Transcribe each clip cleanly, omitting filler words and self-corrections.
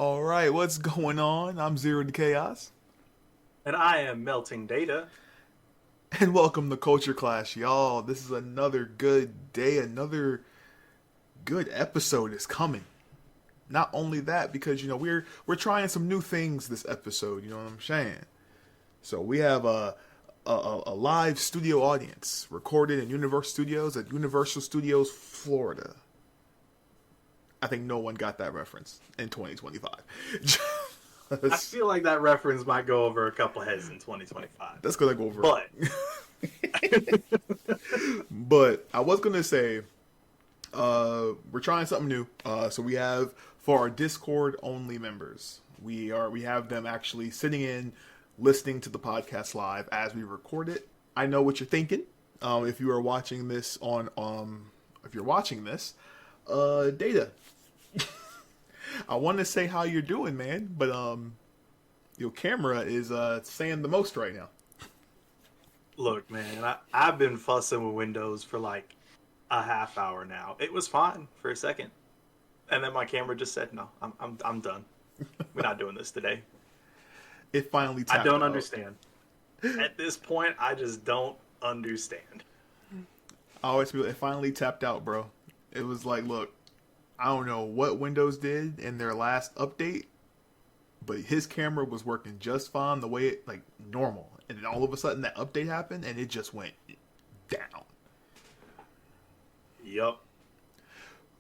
All right, what's going on? I'm Zero to Chaos, And I am melting data. and welcome to Culture Clash, y'all. This is another good day, another good episode is coming. Not only that, because we're trying some new things this episode. You know what I'm saying? So we have a live studio audience recorded in Universal Studios at Universal Studios Florida. I think no one got that reference in 2025. I feel like that reference might go over a couple heads in 2025. That's gonna go over. But But I was gonna say, we're trying something new. So we have for our Discord only members, we have them actually sitting in, listening to the podcast live as we record it. I know what you're thinking. If you are watching this on if you're watching this, Data. I want to say how you're doing, man, but your camera is saying the most right now. look, man, I've been fussing with Windows for like a half hour now. It was fine for a second, and then my camera just said, "No, I'm done. We're not doing this today." It finally I tapped don't out. understand. At this point, I just don't understand. I always feel it finally tapped out, bro. It was like, look, I don't know what Windows did in their last update, but his camera was working just fine the way it like normal, and then all of a sudden that update happened and it just went down. Yup.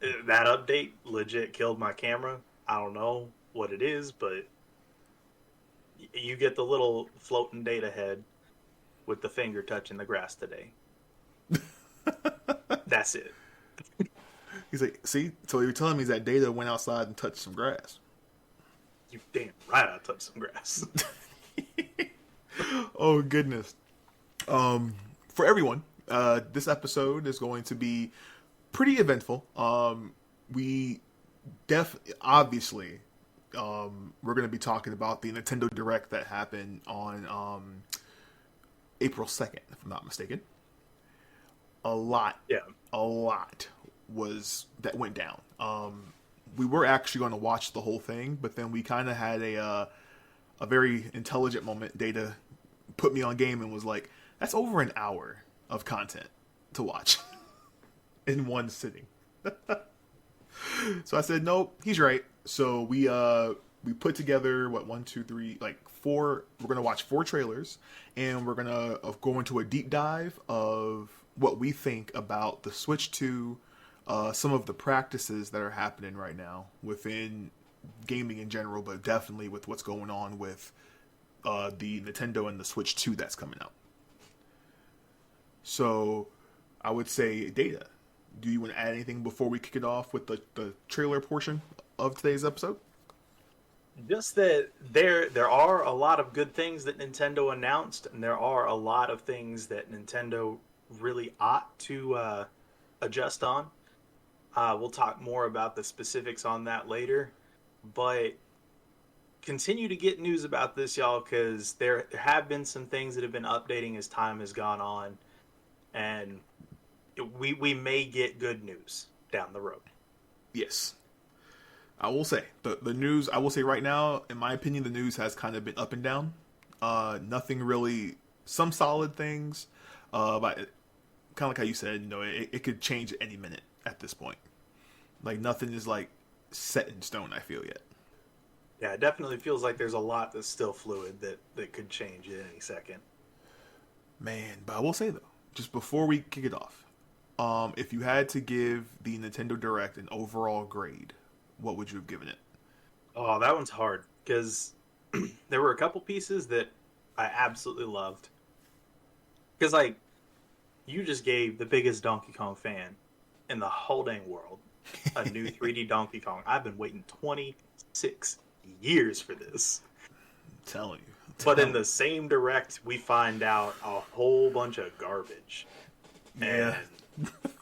That update legit killed my camera. I don't know what it is, but you get the little floating data head with the finger touching the grass today. That's it. He's like, see, so you're telling me that Data went outside and touched some grass. You damn right I touched some grass. Oh goodness. For everyone, this episode is going to be pretty eventful. We obviously we're going to be talking about the Nintendo Direct that happened on April 2nd, if I'm not mistaken. A lot, Yeah. a lot was that went down. We were actually going to watch the whole thing, but then we kind of had a very intelligent moment. Data put me on game and was like, "That's over an hour of content to watch in one sitting." So I said, "Nope, he's right." So we put together what, one, two, three, like four. We're gonna watch four trailers, and we're gonna go into a deep dive of what we think about the Switch 2, some of the practices that are happening right now within gaming in general, but definitely with what's going on with the Nintendo and the Switch 2 that's coming out. So I would say, Data, do you want to add anything before we kick it off with the trailer portion of today's episode? Just that there are a lot of good things that Nintendo announced, and there are a lot of things that Nintendo really ought to adjust on. We'll talk more about the specifics on that later, but continue to get news about this, y'all, because there have been some things that have been updating as time has gone on, and we may get good news down the road. Yes. I will say, the news, I will say right now, in my opinion, the news has kind of been up and down. Nothing really, some solid things, but kind of like how you said, it could change at any minute at this point. Like, nothing is, like, set in stone, I feel, yet. Yeah, it definitely feels like there's a lot that's still fluid that could change at any second. Man, but I will say, though, just before we kick it off, if you had to give the Nintendo Direct an overall grade, what would you have given it? Oh, that one's hard, because there were a couple pieces that I absolutely loved. Because, like, you just gave the biggest Donkey Kong fan in the whole dang world a new 3D Donkey Kong. I've been waiting 26 years for this. I'm telling you. But in the same direct, we find out a whole bunch of garbage. Yeah.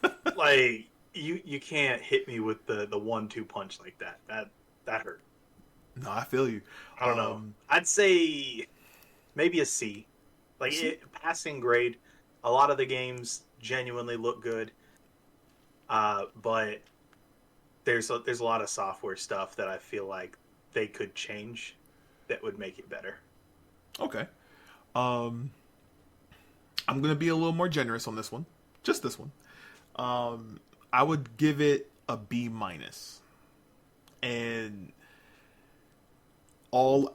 And, like, you can't hit me with the 1-2 punch like that. That hurt. No, I feel you. I don't know. I'd say maybe a C. Like, passing grade. A lot of the games genuinely look good. But there's a lot of software stuff that I feel like they could change that would make it better. Okay. Um, I'm gonna be a little more generous on this one. Just this one. I would give it a B minus, and all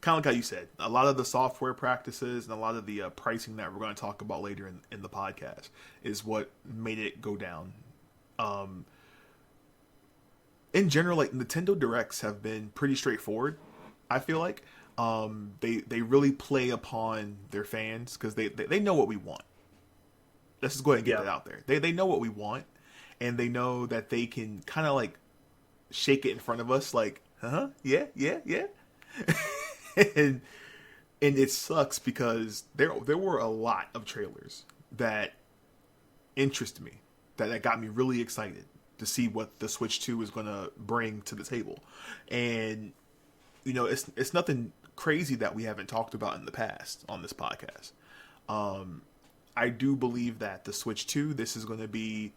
kind of like how you said, a lot of the software practices and a lot of the pricing that we're going to talk about later in the podcast is what made it go down. Um, in general, like Nintendo Directs have been pretty straightforward. I feel like they really play upon their fans because they know what we want. Let's just go ahead and get that out there. They know what we want, and they know that they can kind of like shake it in front of us, like, yeah, yeah, yeah. and it sucks because there were a lot of trailers that interest me, that got me really excited to see what the Switch 2 is going to bring to the table. And you know, it's nothing crazy that we haven't talked about in the past on this podcast. I do believe that the Switch 2, this is going to be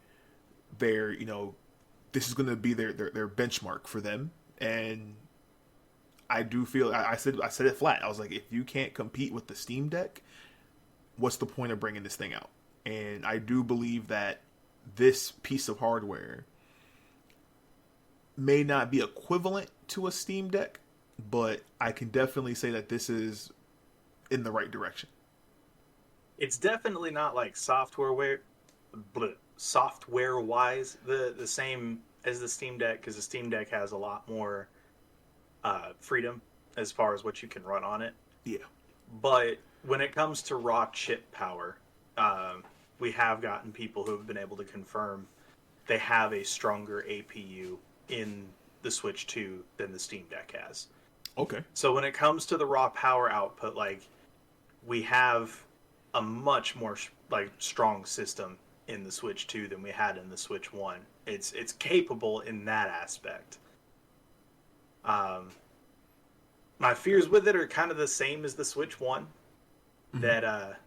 their, you know, this is going to be their benchmark for them. And I do feel, I said it flat. I was like, if you can't compete with the Steam Deck, what's the point of bringing this thing out? And I do believe that this piece of hardware may not be equivalent to a Steam Deck, but I can definitely say that this is in the right direction. It's definitely not like software wise the same as the Steam Deck, because the Steam Deck has a lot more freedom as far as what you can run on it. Yeah. But when it comes to raw chip power, we have gotten people who have been able to confirm they have a stronger APU in the Switch 2 than the Steam Deck has. Okay. So when it comes to the raw power output, like, we have a much more like strong system in the Switch 2 than we had in the Switch 1. It's capable in that aspect. My fears with it are kind of the same as the Switch 1. Mm-hmm. That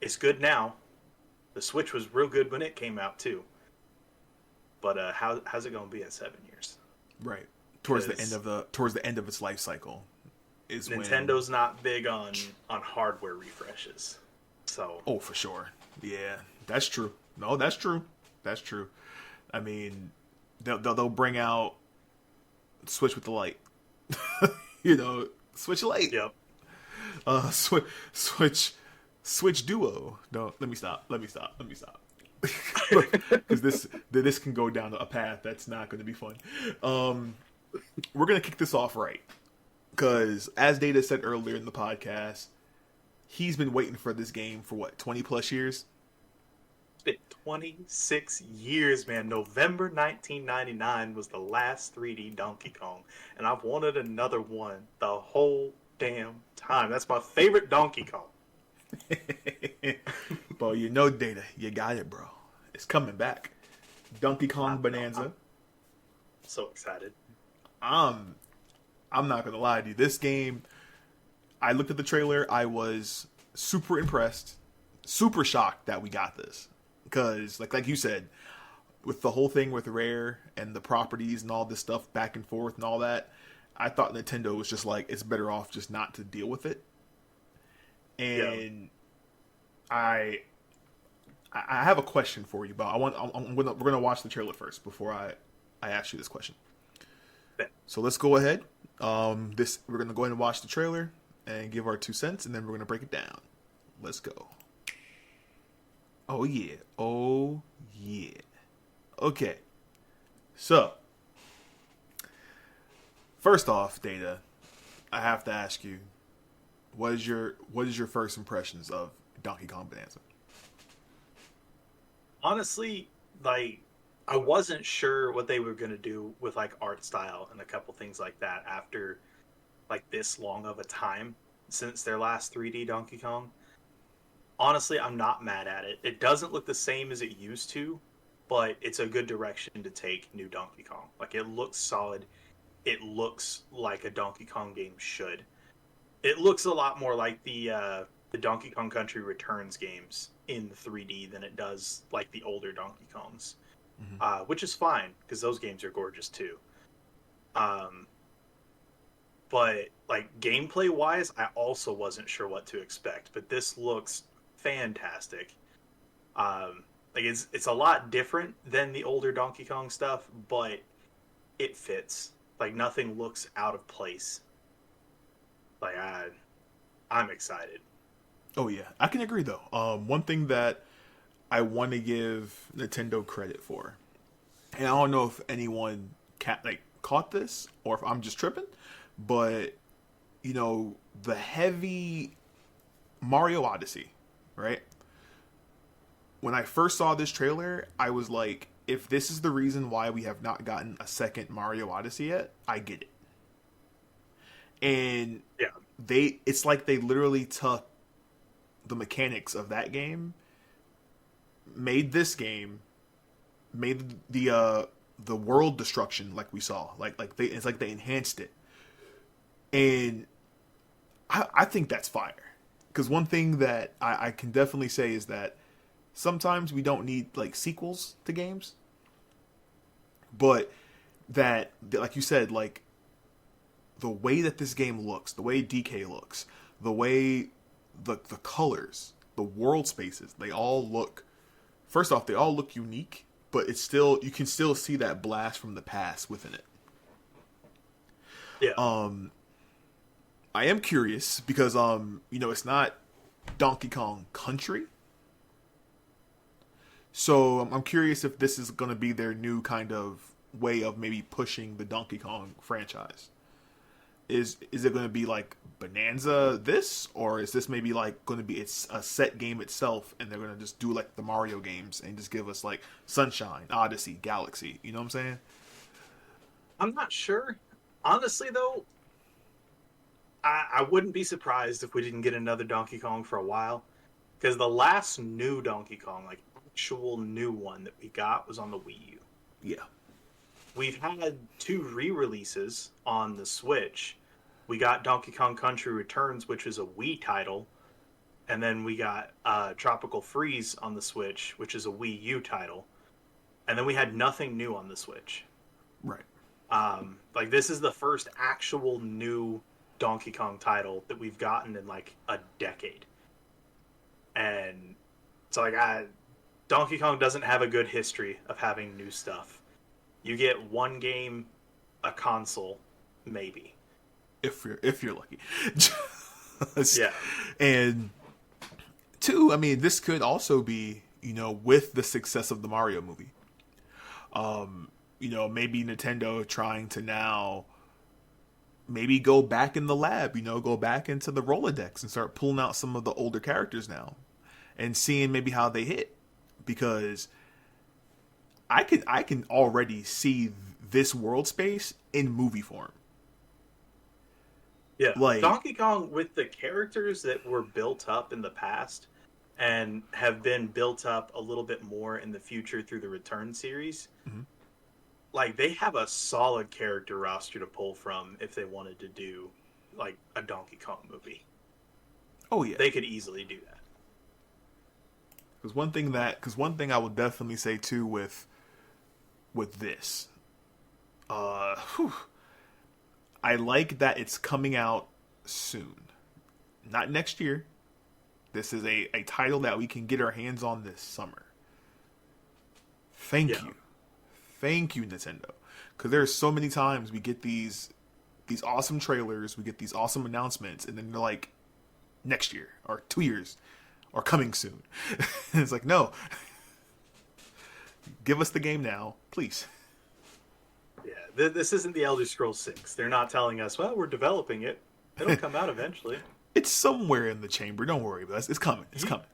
it's good now. The Switch was real good when it came out too. But how's it going to be in 7 years? Right. Towards the end of its life cycle is Nintendo's not big on hardware refreshes. So oh, for sure. Yeah, that's true. No, that's true. That's true. I mean, they'll bring out Switch with the light. You know, Switch Lite. Yep. Switch Duo. No, let me stop. Because this can go down a path that's not going to be fun. We're going to kick this off right. Because, as Data said earlier in the podcast, he's been waiting for this game for, what, 20 plus years? It's been 26 years, man. November 1999 was the last 3D Donkey Kong. And I've wanted another one the whole damn time. That's my favorite Donkey Kong. Bro, you know, Data, you got it, bro. It's coming back. Donkey Kong Bonanza. I'm so excited. I'm not gonna lie to you. This game, I looked at the trailer. I was super impressed, super shocked that we got this. Because, like you said, with the whole thing with Rare and the properties and all this stuff back and forth and all that, I thought Nintendo was just like, it's better off just not to deal with it. And yeah. I have a question for you, but we're gonna watch the trailer first before I ask you this question. So let's go ahead. We're gonna go ahead and watch the trailer and give our 2 cents, and then we're gonna break it down. Let's go. Oh yeah. Okay. So first off, Data, I have to ask you, what is your first impressions of Donkey Kong Bonanza? Honestly, like, I wasn't sure what they were going to do with, like, art style and a couple things like that after, like, this long of a time since their last 3D Donkey Kong. Honestly, I'm not mad at it. It doesn't look the same as it used to, but it's a good direction to take new Donkey Kong. Like, it looks solid. It looks like a Donkey Kong game should. It looks a lot more like the Donkey Kong Country Returns games in 3D than it does like the older Donkey Kongs. Mm-hmm. Which is fine, because those games are gorgeous too. but like gameplay wise, I also wasn't sure what to expect. But this looks fantastic. Like it's a lot different than the older Donkey Kong stuff, but it fits. Like nothing looks out of place. Like I'm excited. Oh yeah, I can agree though. One thing that I want to give Nintendo credit for, and I don't know if anyone caught this or if I'm just tripping, but the heavy Mario Odyssey, right? When I first saw this trailer, I was like, if this is the reason why we have not gotten a second Mario Odyssey yet, I get it. And Yeah, it's like they literally took the mechanics of that game, made this game, made the world destruction like we saw, it's like they enhanced it, and I think that's fire. Because one thing that I can definitely say is that sometimes we don't need like sequels to games, but that like you said, like the way that this game looks, the way DK looks, the way the colors, the world spaces, they all look. First off, they all look unique, but it's still you can still see that blast from the past within it. yeah. I am curious because it's not Donkey Kong Country. So I'm curious if this is going to be their new kind of way of maybe pushing the Donkey Kong franchise. Is it going to be like Bonanza this, or is this maybe like going to be it's a set game itself, and they're going to just do like the Mario games and just give us like Sunshine, Odyssey, Galaxy? You know what I'm saying? I'm not sure. Honestly, though, I wouldn't be surprised if we didn't get another Donkey Kong for a while. Because the last new Donkey Kong, like actual new one that we got, was on the Wii U. Yeah. We've had two re-releases on the Switch. We got Donkey Kong Country Returns, which is a Wii title, and then we got Tropical Freeze on the Switch, which is a Wii U title, and then we had nothing new on the Switch. Right. Like this is the first actual new Donkey Kong title that we've gotten in like a decade, and so Donkey Kong doesn't have a good history of having new stuff. You get one game a console, maybe. If you're lucky. Yeah. And two, I mean, this could also be, with the success of the Mario movie. Maybe Nintendo trying to now maybe go back in the lab, go back into the Rolodex and start pulling out some of the older characters now and seeing maybe how they hit. Because I can already see this world space in movie form. Yeah, like Donkey Kong with the characters that were built up in the past and have been built up a little bit more in the future through the Return series. Mhm. Like they have a solid character roster to pull from if they wanted to do like a Donkey Kong movie. Oh yeah, they could easily do that. Because one thing I would definitely say too with this, I like that it's coming out soon, not next year. This is a title that we can get our hands on this summer. Thank you, Nintendo, because there's so many times we get these awesome trailers, we get these awesome announcements, and then they're like next year or 2 years or coming soon. And it's like, no, give us the game now, please. Yeah, this isn't the Elder Scrolls 6. They're not telling us, well, we're developing it. It'll come out eventually. It's somewhere in the chamber. Don't worry about it. It's coming. It's coming.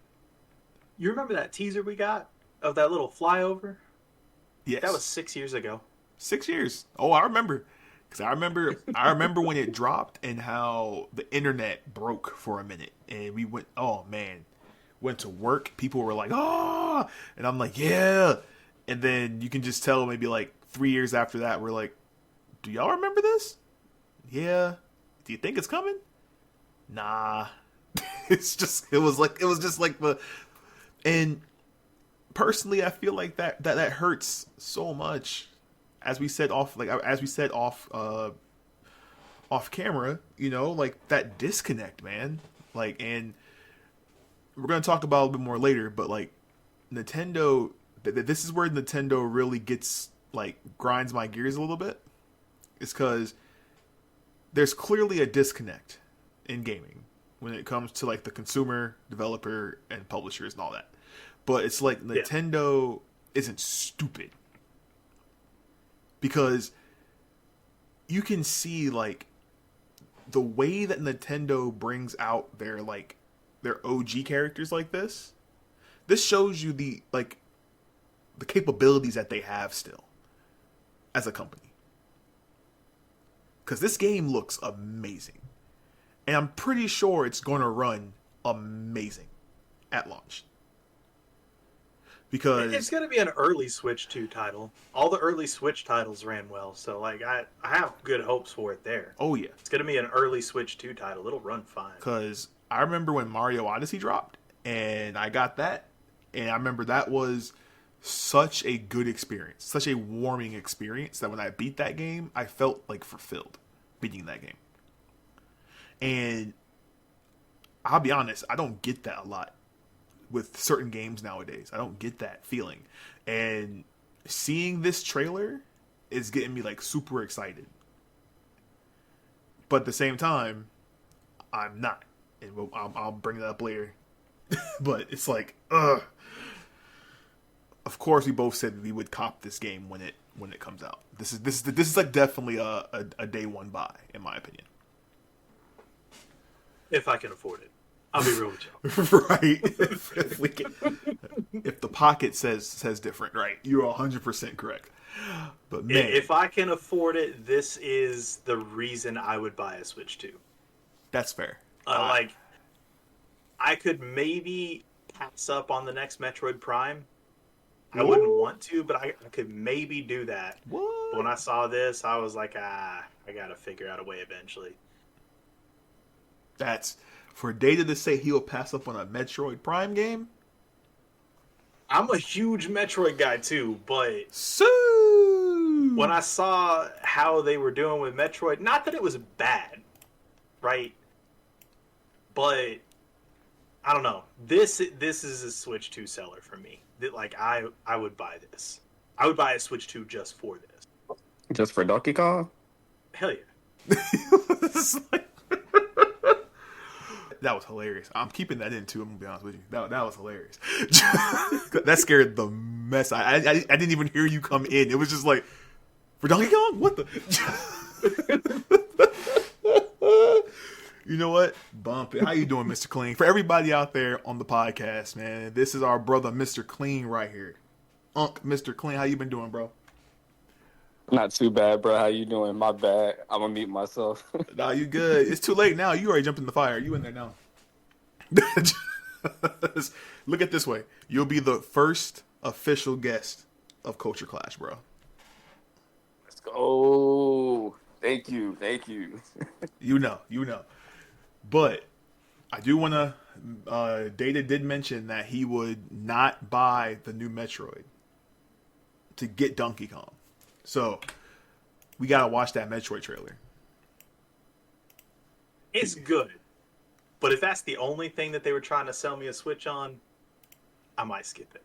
You remember that teaser we got of that little flyover? Yes. That was 6 years ago. 6 years. Oh, I remember. Because I remember when it dropped and how the internet broke for a minute. And we went, oh man, went to work. People were like, oh, and I'm like, yeah. And then you can just tell maybe like 3 years after that, we're like, do y'all remember this? Yeah. Do you think it's coming? Nah. It was just like the, and personally, I feel like that hurts so much. As we said off off camera, you know, like that disconnect, man. Like, and we're gonna talk about it a little bit more later, but like Nintendo, this is where Nintendo really gets like grinds my gears a little bit. It's because there's clearly a disconnect in gaming when it comes to like the consumer, developer, and publishers and all that. But it's like Nintendo isn't stupid, because you can see like the way that Nintendo brings out their like their OG characters like this. This shows you the like the capabilities that they have still as a company. Because this game looks amazing. And I'm pretty sure it's going to run amazing at launch. Because it's going to be an early Switch 2 title. All the early Switch titles ran well, so like I have good hopes for it there. Oh yeah. It's going to be an early Switch 2 title. It'll run fine. Because I remember when Mario Odyssey dropped, and I got that, and I remember that was such a good experience, such a warming experience, that when I beat that game, I felt like fulfilled beating that game. And I'll be honest, I don't get that a lot with certain games nowadays. I don't get that feeling. And seeing this trailer is getting me like super excited. But at the same time, I'm not. And I'll bring that up later. But it's like, ugh. Of course, we both said we would cop this game when it comes out. This is like definitely a day one buy, in my opinion. If I can afford it, I'll be real with you. Right? if we can, if the pocket says different, right? You're 100% correct. But man, if I can afford it, this is the reason I would buy a Switch 2. That's fair. Like, I could maybe pass up on the next Metroid Prime. I wouldn't want to, but I could maybe do that. What? But when I saw this, I was like, I gotta figure out a way eventually. That's for Data to say he'll pass up on a Metroid Prime game. I'm a huge Metroid guy too, but when I saw how they were doing with Metroid, not that it was bad, right? But I don't know. This is a Switch 2 seller for me. That like I would buy this. I would buy a Switch 2 just for this. Just for Donkey Kong? Hell yeah. That was hilarious. I'm keeping that in too. I'm gonna be honest with you. That was hilarious. That scared the mess. I didn't even hear you come in. It was just like, for Donkey Kong? What the? You know what? Bump it. How you doing, Mr. Clean? For everybody out there on the podcast, man, this is our brother, Mr. Clean, right here. Mr. Clean, how you been doing, bro? Not too bad, bro. How you doing? My bad. I'm gonna mute myself. Nah, you good. It's too late now. You already jumped in the fire. You in there now. Look at it this way. You'll be the first official guest of Culture Clash, bro. Let's go. Thank you. You know. But I do want to... Data did mention that he would not buy the new Metroid to get Donkey Kong. So, we got to watch that Metroid trailer. It's good. But if that's the only thing that they were trying to sell me a Switch on, I might skip it.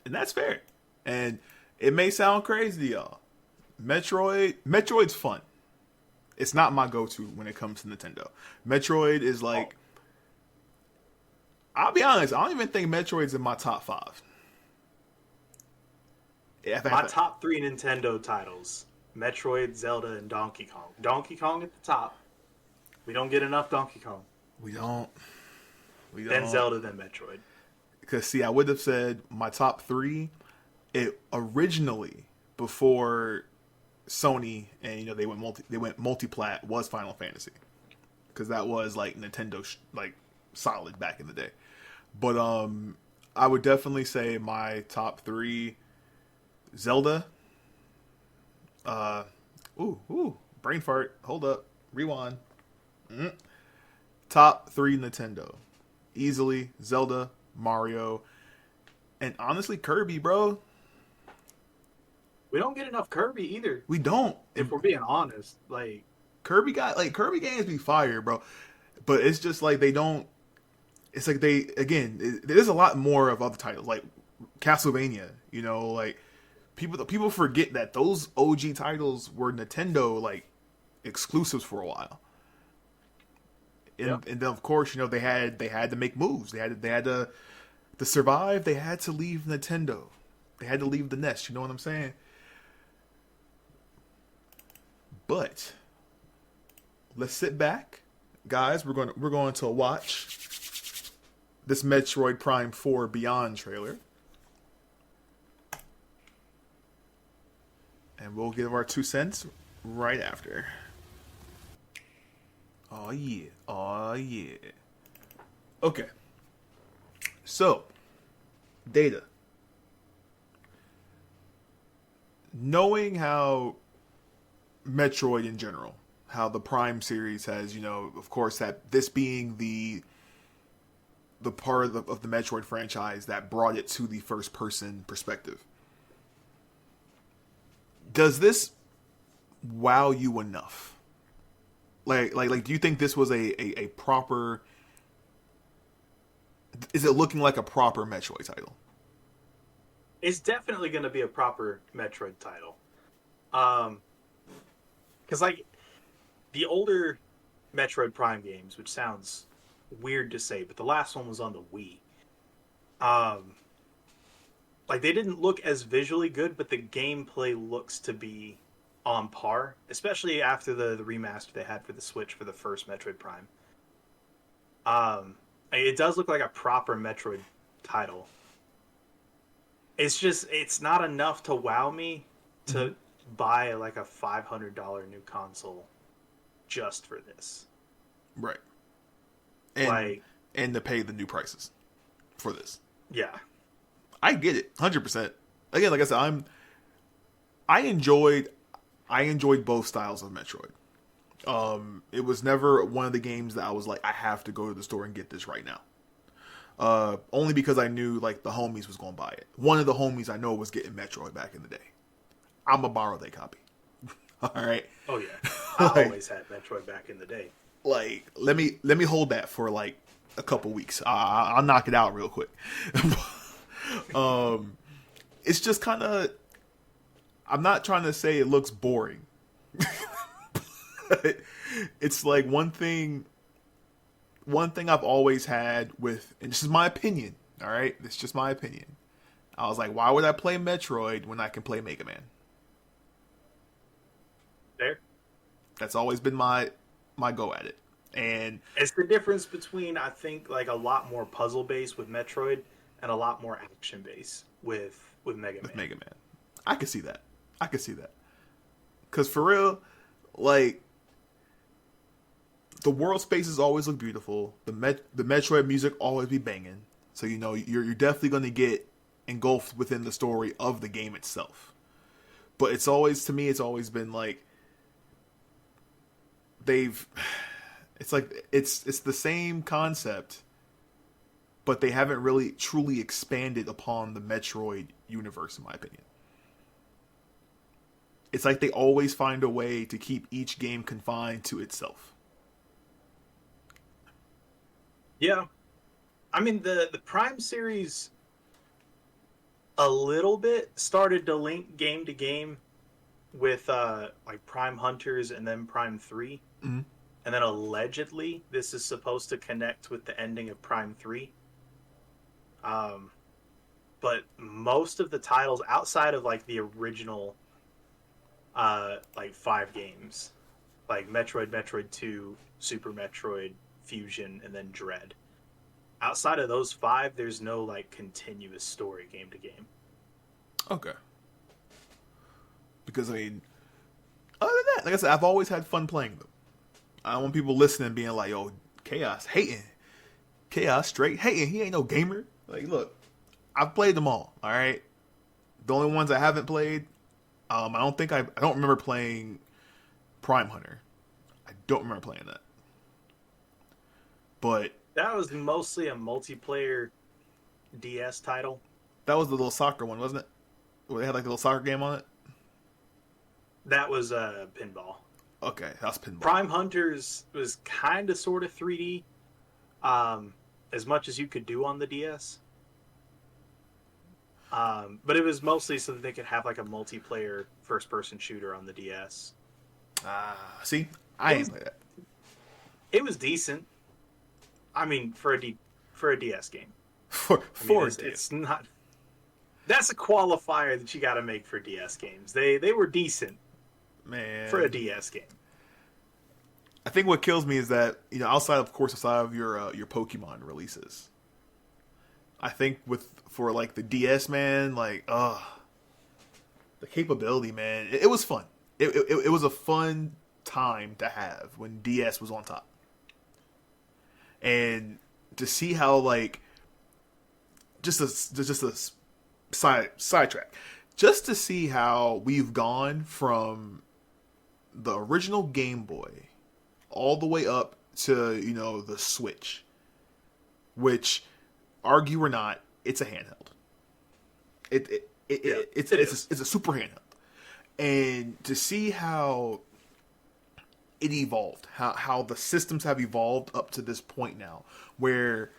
And that's fair. And it may sound crazy to y'all. Metroid's fun. It's not my go-to when it comes to Nintendo. Metroid is like... I'll be honest, I don't even think Metroid's in my top 5. My top 3 Nintendo titles: Metroid, Zelda, and Donkey Kong. Donkey Kong at the top. We don't get enough Donkey Kong. We don't. Then Zelda, then Metroid. Because, see, I would have said my top 3, it originally, before Sony and, they went multi-plat, was Final Fantasy. Because that was, like, Nintendo, solid back in the day. But, I would definitely say my top 3... Zelda. Brain fart. Hold up. Rewind. Top 3 Nintendo. Easily Zelda, Mario, and honestly Kirby, bro. We don't get enough Kirby either. We don't. If we're being honest. Like, Kirby games be fire, bro. But it's just like they don't. It's like there's a lot more of other titles like Castlevania. You know, like people forget that those OG titles were Nintendo like exclusives for a while. And then of course, you know, they had to make moves. They had to survive. They had to leave Nintendo. They had to leave the nest. You know what I'm saying? But let's sit back, guys. We're going to watch this Metroid Prime 4 Beyond trailer, and we'll give our 2 cents right after. Oh yeah. Oh yeah. Okay. So, Data. Knowing how Metroid in general, how the Prime series has, you know, of course, that this being the part of the Metroid franchise that brought it to the first person perspective. Does this wow you enough? Like, do you think this was a proper? Is it looking like a proper Metroid title? It's definitely going to be a proper Metroid title. Because like the older Metroid Prime games, which sounds weird to say, but the last one was on the Wii. Like they didn't look as visually good, but the gameplay looks to be on par, especially after the remaster they had for the Switch for the first Metroid Prime. It does look like a proper Metroid title. It's not enough to wow me to buy like a $500 new console just for this. Right. And to pay the new prices for this. Yeah. I get it, 100%. Again, like I said, I enjoyed both styles of Metroid. It was never one of the games that I was like, I have to go to the store and get this right now. Only because I knew like the homies was going to buy it. One of the homies I know was getting Metroid back in the day. I'm going to borrow that copy. All right. Oh yeah. I always had Metroid back in the day. Like, let me hold that for like a couple weeks. I'll knock it out real quick. It's just kind of, I'm not trying to say it looks boring. But it's like one thing I've always had with, and this is my opinion, all right? It's just my opinion. I was like, why would I play Metroid when I can play Mega Man? There. That's always been my go at it. And it's the difference between, I think, like a lot more puzzle based with Metroid and a lot more action based with Mega Man. With Mega Man. I could see that. Because for real, like, the world spaces always look beautiful. The Metroid music always be banging. So, you know, you're definitely going to get engulfed within the story of the game itself. But it's always been like, it's the same concept, but they haven't really truly expanded upon the Metroid universe, in my opinion. It's like they always find a way to keep each game confined to itself. Yeah. I mean, the Prime series a little bit started to link game to game with like Prime Hunters and then Prime 3. Mm-hmm. And then allegedly this is supposed to connect with the ending of Prime 3. But most of the titles outside of like the original like 5 games, like Metroid, Metroid 2, Super Metroid, Fusion, and then Dread. Outside of those 5, there's no like continuous story game to game. Okay. Because I mean, other than that, like I said, I've always had fun playing them. I don't want people listening being like, "Yo, Chaos hating, Chaos straight hating. He ain't no gamer." Like, look, I've played them all. All right. The only ones I haven't played, I don't remember playing Prime Hunter. I don't remember playing that. But that was mostly a multiplayer DS title. That was the little soccer one, wasn't it? Where they had like a little soccer game on it. That was pinball. Okay, that's pinball. Prime Hunters was kind of sort of 3D, as much as you could do on the DS. But it was mostly so that they could have like a multiplayer first-person shooter on the DS. See, I ain't play that. It was decent. I mean, for a DS game. It's not. That's a qualifier that you got to make for DS games. They were decent, man, for a DS game. I think what kills me is that, outside of your Pokemon releases, I think for like the DS, man, like the capability, man, it was fun. It was a fun time to have when DS was on top, and to see how like just a sidetrack, just to see how we've gone from the original Game Boy all the way up to the Switch, which, argue or not, it's a handheld. It's a super handheld, and to see how it evolved, how the systems have evolved up to this point now, where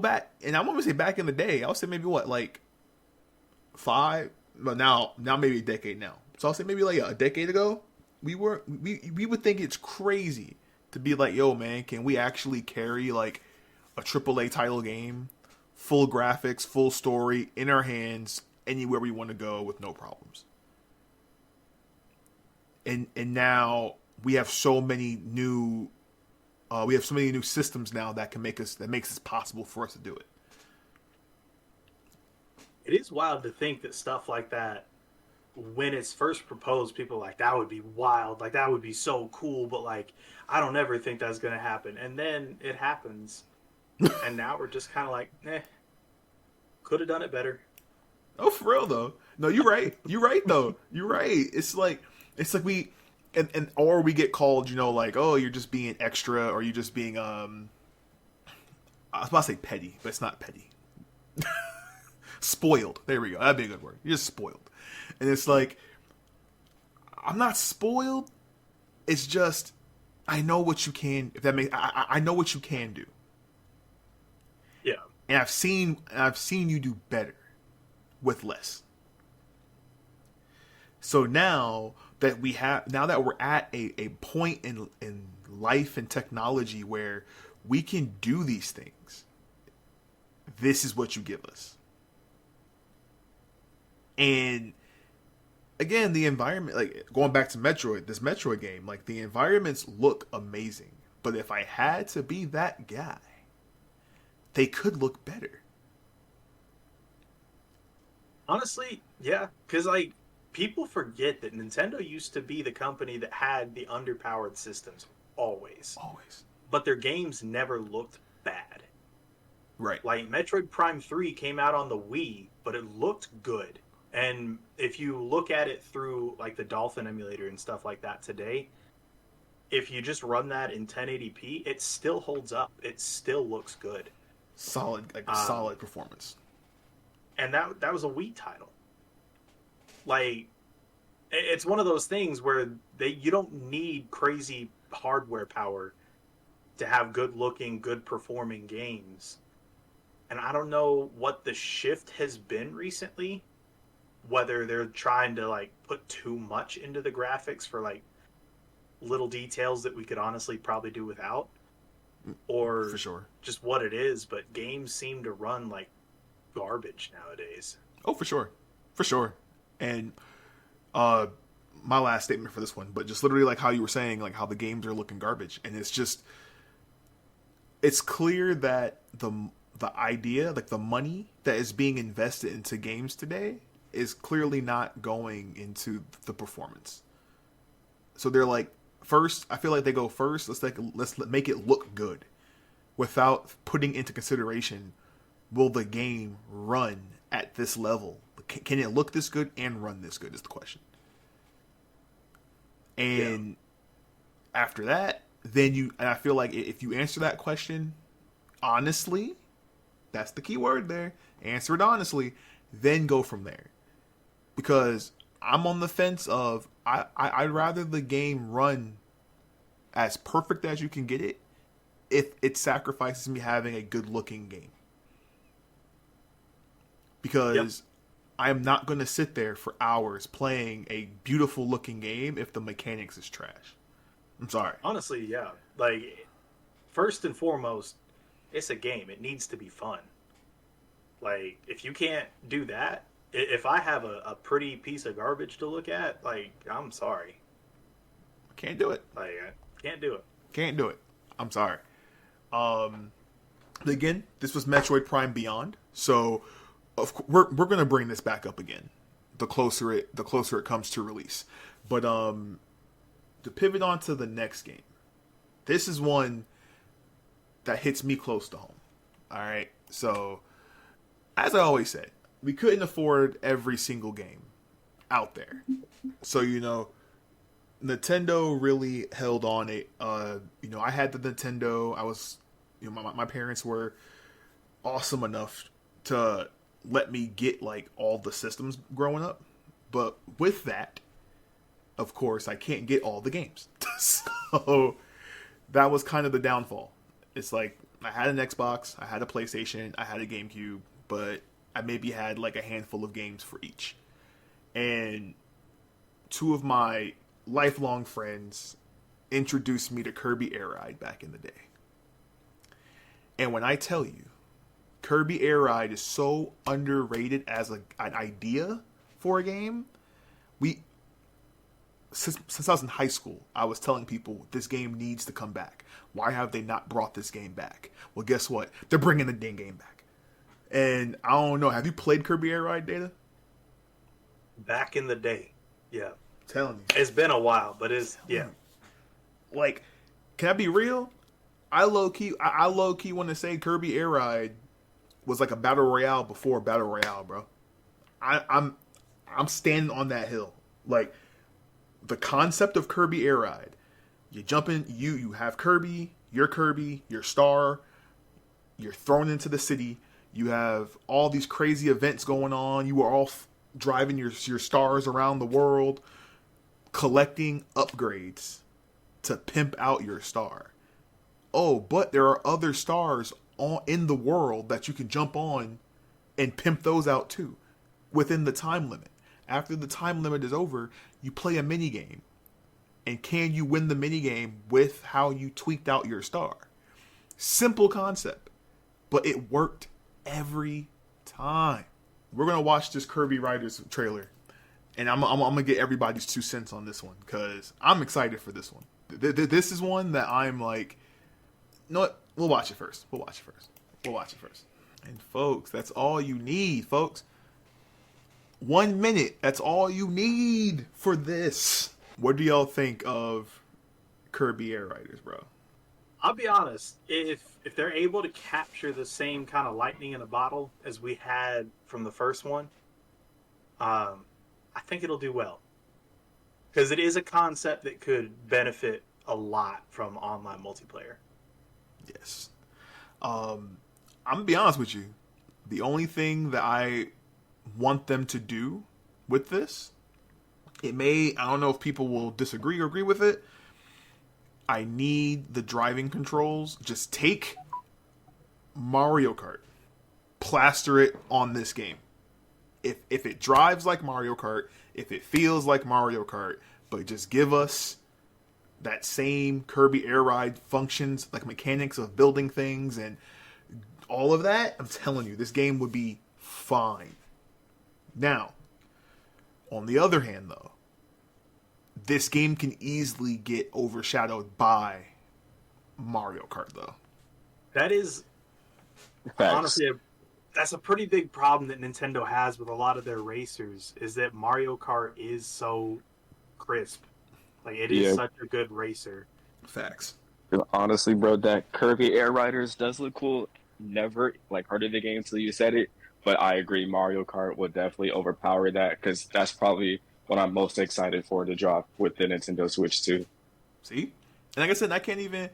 back, and I'm gonna say back in the day, I'll say maybe what, like 5, but now maybe a decade now. So I'll say maybe like a decade ago, we would think it's crazy to be like, yo man, can we actually carry like a AAA title game, full graphics, full story in our hands anywhere we want to go with no problems. And now we have so many new systems now that makes it possible for us to do it. It is wild to think that stuff like that, when it's first proposed, people were like, that would be wild, like that would be so cool, but like I don't ever think that's gonna happen. And then it happens. And now we're just kind of like, could have done it better. Oh, for real though. No, you're right. You're right though. You're right. It's like we, or we get called, like, oh, you're just being extra, or you're just being, I was about to say petty, but it's not petty. Spoiled. There we go. That'd be a good word. You're just spoiled. And it's like, I'm not spoiled. It's just, I know what you can, if that makes, I know what you can do. Yeah. And I've seen you do better with less. So now that we're at a point in life and technology where we can do these things, this is what you give us. And again, the environment, like going back to this Metroid game, like the environments look amazing. But if I had to be that guy, they could look better. Honestly, yeah. Because, like, people forget that Nintendo used to be the company that had the underpowered systems always. Always. But their games never looked bad. Right. Like, Metroid Prime 3 came out on the Wii, but it looked good. And if you look at it through, like, the Dolphin emulator and stuff like that today, if you just run that in 1080p, it still holds up. It still looks good. Solid performance. And that was a Wii title. Like, it's one of those things where you don't need crazy hardware power to have good looking, good performing games. And I don't know what the shift has been recently, whether they're trying to like put too much into the graphics for like little details that we could honestly probably do without, or for sure, just what it is. But games seem to run like garbage nowadays. Oh, for sure. And my last statement for this one, but just literally like how you were saying, like how the games are looking garbage, and it's clear that the idea, like the money that is being invested into games today, is clearly not going into the performance. So they're like, first, I feel like they go first, let's make it look good, without putting into consideration, will the game run at this level? Can it look this good and run this good is the question. And after that, and I feel like if you answer that question honestly, that's the key word there, answer it honestly, then go from there. Because I'm on the fence of I'd rather the game run as perfect as you can get it if it sacrifices me having a good looking game. Because I am not going to sit there for hours playing a beautiful looking game if the mechanics is trash. I'm sorry. Honestly, yeah. Like, first and foremost, it's a game. It needs to be fun. Like, if you can't do that, if I have a pretty piece of garbage to look at, like, I'm sorry. Can't do it. Like, I can't do it. Can't do it. I'm sorry. Again, this was Metroid Prime Beyond, so we're gonna bring this back up again. The closer it comes to release, but to pivot on to the next game, this is one that hits me close to home. All right, so as I always said, we couldn't afford every single game out there, so Nintendo really held on it. I had the Nintendo. I was, my parents were awesome enough to let me get like all the systems growing up. But with that, of course, I can't get all the games. So that was kind of the downfall. It's like I had an Xbox, I had a PlayStation, I had a GameCube, but I maybe had like a handful of games for each. And two of my lifelong friends introduced me to Kirby Air Ride back in the day. And when I tell you, Kirby Air Ride is so underrated as an idea for a game. Since I was in high school, I was telling people this game needs to come back. Why have they not brought this game back? Well, guess what? They're bringing the dang game back. And I don't know. Have you played Kirby Air Ride, Data? Back in the day, yeah. I'm telling you, it's been a while, but yeah. Like, can I be real? I low key want to say Kirby Air Ride was like a battle royale before battle royale, bro. I'm standing on that hill. Like, the concept of Kirby Air Ride, you jump in, you have Kirby, your star, you're thrown into the city. You have all these crazy events going on. You are all driving your stars around the world, collecting upgrades to pimp out your star. Oh, but there are other stars in the world that you can jump on and pimp those out too, within the time limit. After the time limit is over, you play a mini game. And can you win the mini game with how you tweaked out your star? Simple concept, but it worked every time. We're gonna watch this Kirby Riders trailer, and I'm gonna get everybody's 2 cents on this one because I'm excited for this one. This is one that I'm like, you know what? We'll watch it first. And folks, that's all you need, folks. 1 minute. That's all you need for this. What do y'all think of Kirby Air Riders, bro? I'll be honest. If they're able to capture the same kind of lightning in a bottle as we had from the first one, I think it'll do well. Because it is a concept that could benefit a lot from online multiplayer. Yes. I'm gonna be honest with you. The only thing that I want them to do with this, I don't know if people will disagree or agree with it. I need the driving controls. Just take Mario Kart, plaster it on this game. If it drives like Mario Kart, if it feels like Mario Kart, but just give us that same Kirby Air Ride functions, like mechanics of building things and all of that, I'm telling you, this game would be fine. Now, on the other hand, though, this game can easily get overshadowed by Mario Kart, though. That is, honestly, that's a pretty big problem that Nintendo has with a lot of their racers, is that Mario Kart is so crisp. Like, it is such a good racer. Facts. Honestly, bro, that Kirby Air Riders does look cool. Never, heard of the game until you said it. But I agree, Mario Kart would definitely overpower that, because that's probably what I'm most excited for to drop with the Nintendo Switch 2. See? And like I said, I can't even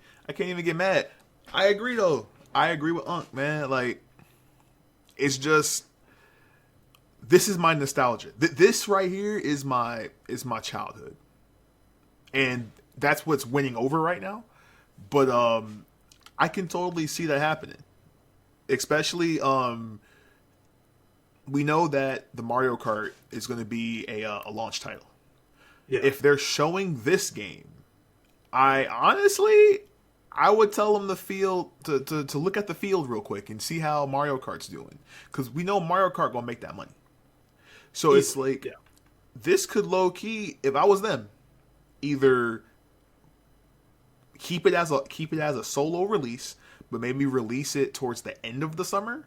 get mad. I agree, though. I agree with Unc, man. Like, it's just this is my nostalgia. This right here is my childhood, and that's what's winning over right now. But I can totally see that happening, especially we know that the Mario Kart is going to be a launch title. Yeah. If they're showing this game, I would tell them the field to look at the field real quick and see how Mario Kart's doing, because we know Mario Kart gonna make that money. So it's like, yeah. this could low key, if I was them, either keep it as a solo release, but maybe release it towards the end of the summer,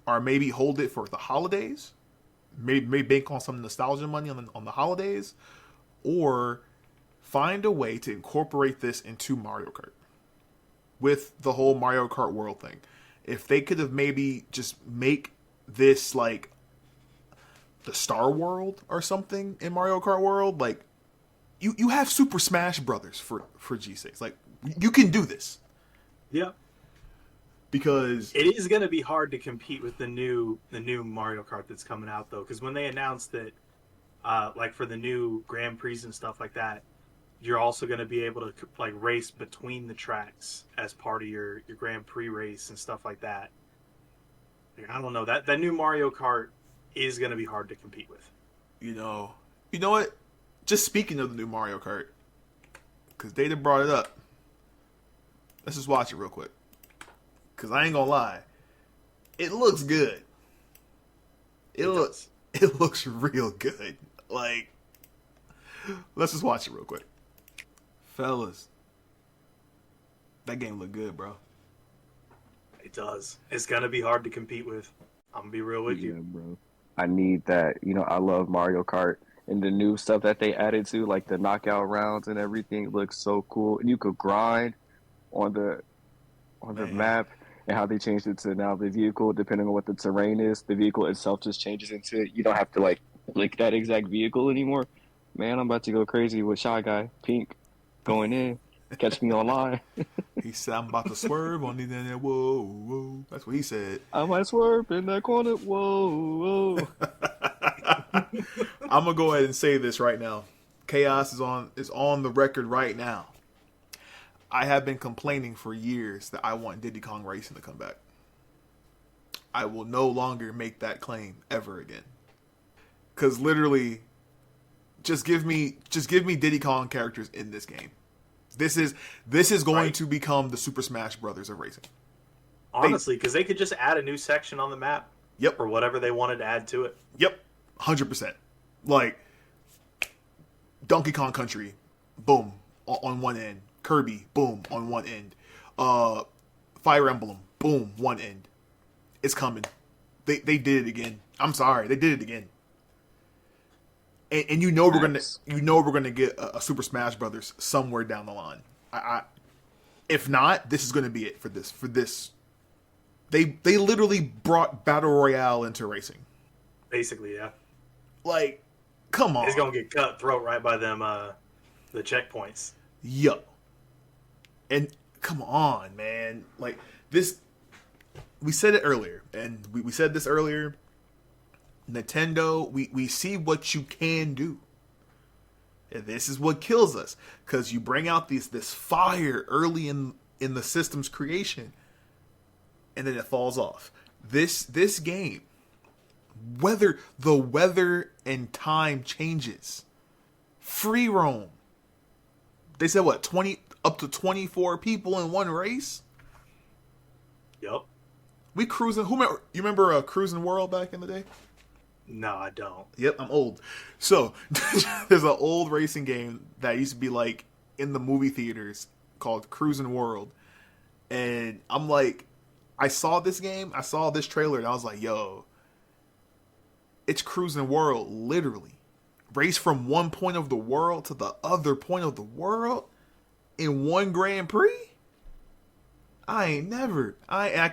or maybe hold it for the holidays. Maybe bank on some nostalgia money on the holidays, or find a way to incorporate this into Mario Kart with the whole Mario Kart World thing. If they could have maybe just make this like the Star World or something in Mario Kart World, like you have Super Smash Brothers for G6. Like, you can do this. Yeah. Because it is going to be hard to compete with the new Mario Kart that's coming out, though, because when they announced that, like for the new Grand Prix and stuff like that, you're also going to be able to like race between the tracks as part of your Grand Prix race and stuff like that. Like, I don't know, that new Mario Kart is going to be hard to compete with. You know what? Just speaking of the new Mario Kart, because Data brought it up, let's just watch it real quick. Because I ain't gonna lie, it looks good. It looks real good. Like, let's just watch it real quick. Fellas, that game look good, bro. It does. It's gonna be hard to compete with. I'm gonna be real with you, bro. I need that. You know, I love Mario Kart, and the new stuff that they added to, like the knockout rounds and everything, looks so cool. And you could grind on the map, and how they changed it to now the vehicle, depending on what the terrain is, the vehicle itself just changes into it. You don't have to like lick that exact vehicle anymore. Man, I'm about to go crazy with Shy Guy Pink going in. Catch me online. He said, I'm about to swerve on the internet. Whoa, whoa. That's what he said. I might swerve in that corner. Whoa, whoa. I'm going to go ahead and say this right now. Chaos is on the record right now. I have been complaining for years that I want Diddy Kong Racing to come back. I will no longer make that claim ever again. Because literally, just give me Diddy Kong characters in this game. This is going to become the Super Smash Brothers of racing. Honestly, because they could just add a new section on the map. Yep. Or whatever they wanted to add to it. Yep. 100%. Like, Donkey Kong Country, boom, on one end. Kirby, boom, on one end. Fire Emblem, boom, one end. It's coming. They did it again. I'm sorry, they did it again. And we're gonna get a Super Smash Brothers somewhere down the line. If not, this is gonna be it for this. They literally brought Battle Royale into racing. Basically, yeah. Like, come on. It's gonna get cutthroat right by them the checkpoints. Yup. And come on, man. Like, this, we said it earlier, and we said this earlier. Nintendo, we see what you can do. And this is what kills us. Because you bring out this fire early in the system's creation, and then it falls off. This game, whether the weather and time changes, free roam. They said what, up to 24 people in one race? Yep. We cruising. You remember Cruising World back in the day? No, I don't. Yep, I'm old. So there's an old racing game that used to be like in the movie theaters called Cruising World, and I'm like, I saw this game, I saw this trailer, and I was like, yo, it's Cruising World, literally. Race from one point of the world to the other point of the world in one Grand Prix? I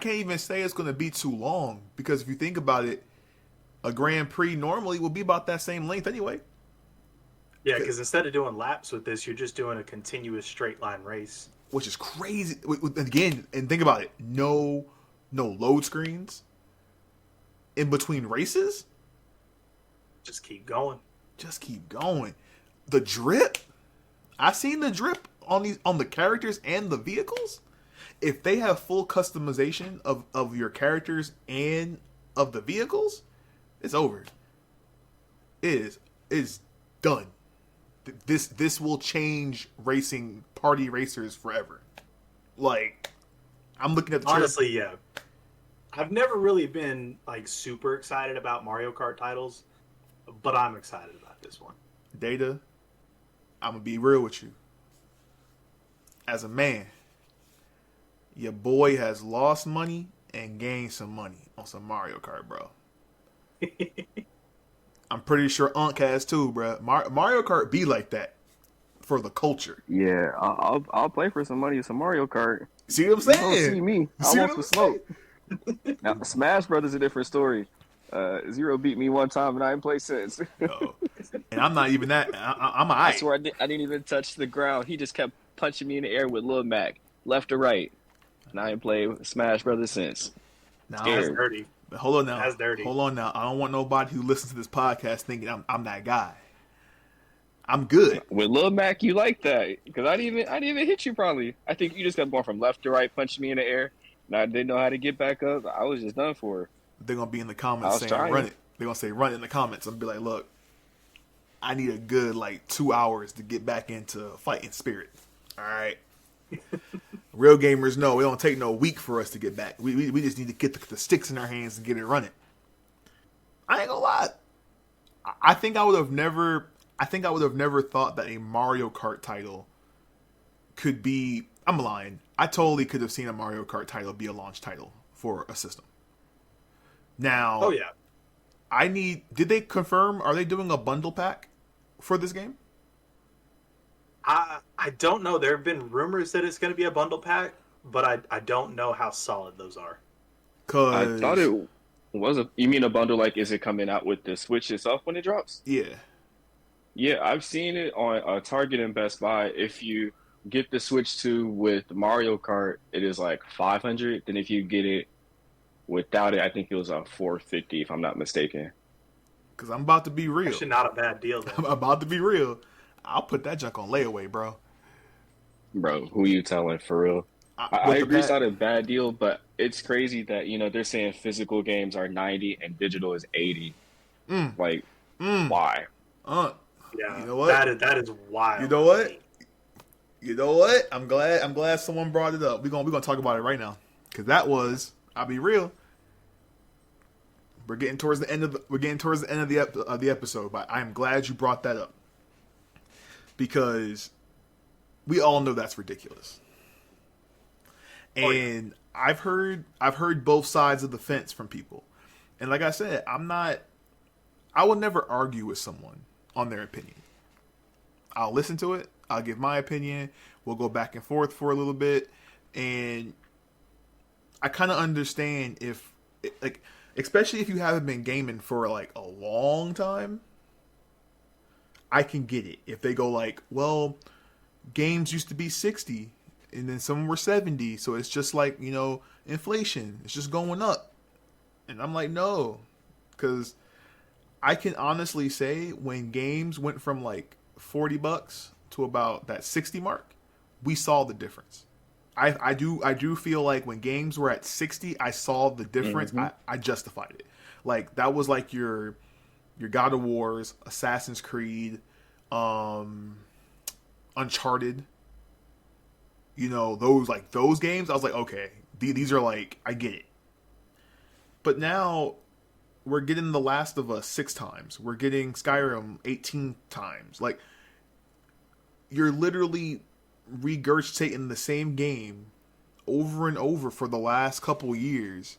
can't even say it's going to be too long, because if you think about it, a Grand Prix normally will be about that same length anyway. Yeah, because instead of doing laps with this, you're just doing a continuous straight line race. Which is crazy. Again, and think about it. No load screens in between races. Just keep going. Just keep going. The drip. I seen the drip on the characters and the vehicles. If they have full customization of your characters and of the vehicles, it's over. It is done. This will change racing, party racers forever. Like, I'm looking at the honestly, yeah. I've never really been like super excited about Mario Kart titles, but I'm excited about this one. Data, I'm gonna be real with you. As a man, your boy has lost money and gained some money on some Mario Kart, bro. I'm pretty sure Unc has too, bro. Mario Kart be like that for the culture. Yeah, I'll play for some money, some Mario Kart. See what I'm saying? You don't see me. I want some smoke. Now, Smash Brothers is a different story. Zero beat me one time and I ain't played since. Oh. And I'm not even that. I'm a I swear I didn't even touch the ground. He just kept punching me in the air with Lil Mac, left or right. And I ain't played Smash Brothers since. Now, that's dirty. But hold on now. That's dirty. Hold on now. I don't want nobody who listens to this podcast thinking I'm that guy. I'm good. With Lil Mac, you like that because I didn't even hit you. Probably, I think you just got going from left to right, punching me in the air, and I didn't know how to get back up. I was just done for. They're gonna be in the comments saying run it. They're gonna say run it in the comments. I'm gonna be like, look, I need a good 2 hours to get back into fighting spirit. All right. Real gamers know it don't take no week for us to get back. We just need to get the sticks in our hands and get it running. I ain't gonna lie. I think I would have never thought that a Mario Kart title could be. I'm lying. I totally could have seen a Mario Kart title be a launch title for a system. Now, oh yeah. Did they confirm? Are they doing a bundle pack for this game? I don't know. There have been rumors that it's going to be a bundle pack, but I don't know how solid those are. I thought it was you mean a bundle? Like, is it coming out with the Switch itself when it drops? Yeah. Yeah, I've seen it on Target and Best Buy. If you get the Switch 2 with Mario Kart, it is like $500. Then if you get it without it, I think it was $450 if I'm not mistaken. Because I'm about to be real. Actually, not a bad deal, though. I'm about to be real. I'll put that junk on layaway, bro. Bro, who you telling for real? I agree it's not a bad deal, but it's crazy that, they're saying physical games are 90 and digital is 80. Why? Yeah, you know what? That is wild. You know what? You know what? I'm glad someone brought it up. We're gonna talk about it right now. Cause that was, I'll be real. We're getting towards the end of the episode, but I'm glad you brought that up. Because we all know that's ridiculous. And I've heard both sides of the fence from people. And like I said, I will never argue with someone on their opinion. I'll listen to it. I'll give my opinion. We'll go back and forth for a little bit. And I kind of understand especially if you haven't been gaming for a long time, I can get it. If they go well, games used to be 60 and then some were 70. So it's just inflation. It's just going up. And I'm like, no, because I can honestly say when games went from $40 to about that 60 mark, we saw the difference. I do feel like when games were at 60, I saw the difference. Mm-hmm. I justified it. That was your God of Wars, Assassin's Creed, Uncharted. Those games, I was like, okay, these are I get it. But now we're getting The Last of Us 6 times. We're getting Skyrim 18 times. You're literally regurgitating the same game over and over for the last couple years.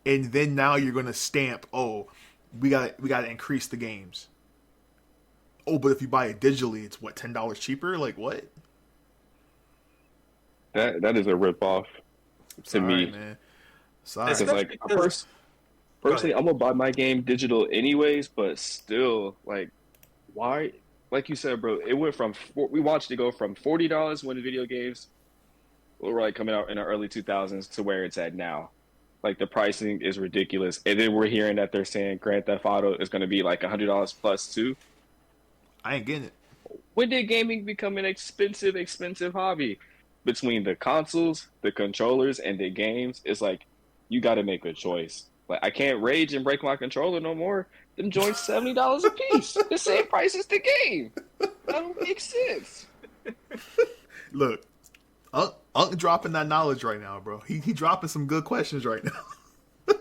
And then now you're going to stamp, we got to increase the games. Oh, but if you buy it digitally, it's what, $10 cheaper? What? That is a ripoff to me. Man. Sorry. Personally, I'm gonna buy my game digital anyways, but still, why? Like you said, bro, it went from we watched it go from $40 when the video games were coming out in the early 2000s to where it's at now. Like the pricing is ridiculous. And then we're hearing that they're saying Grand Theft Auto is going to be like $100 plus too. I ain't getting it. When did gaming become an expensive hobby? Between the consoles, the controllers, and the games, it's like you got to make a choice. Like I can't rage and break my controller no more. Them joints $70 a piece, the same price as the game. That don't make sense. Look, Unc dropping that knowledge right now, bro. He dropping some good questions right now.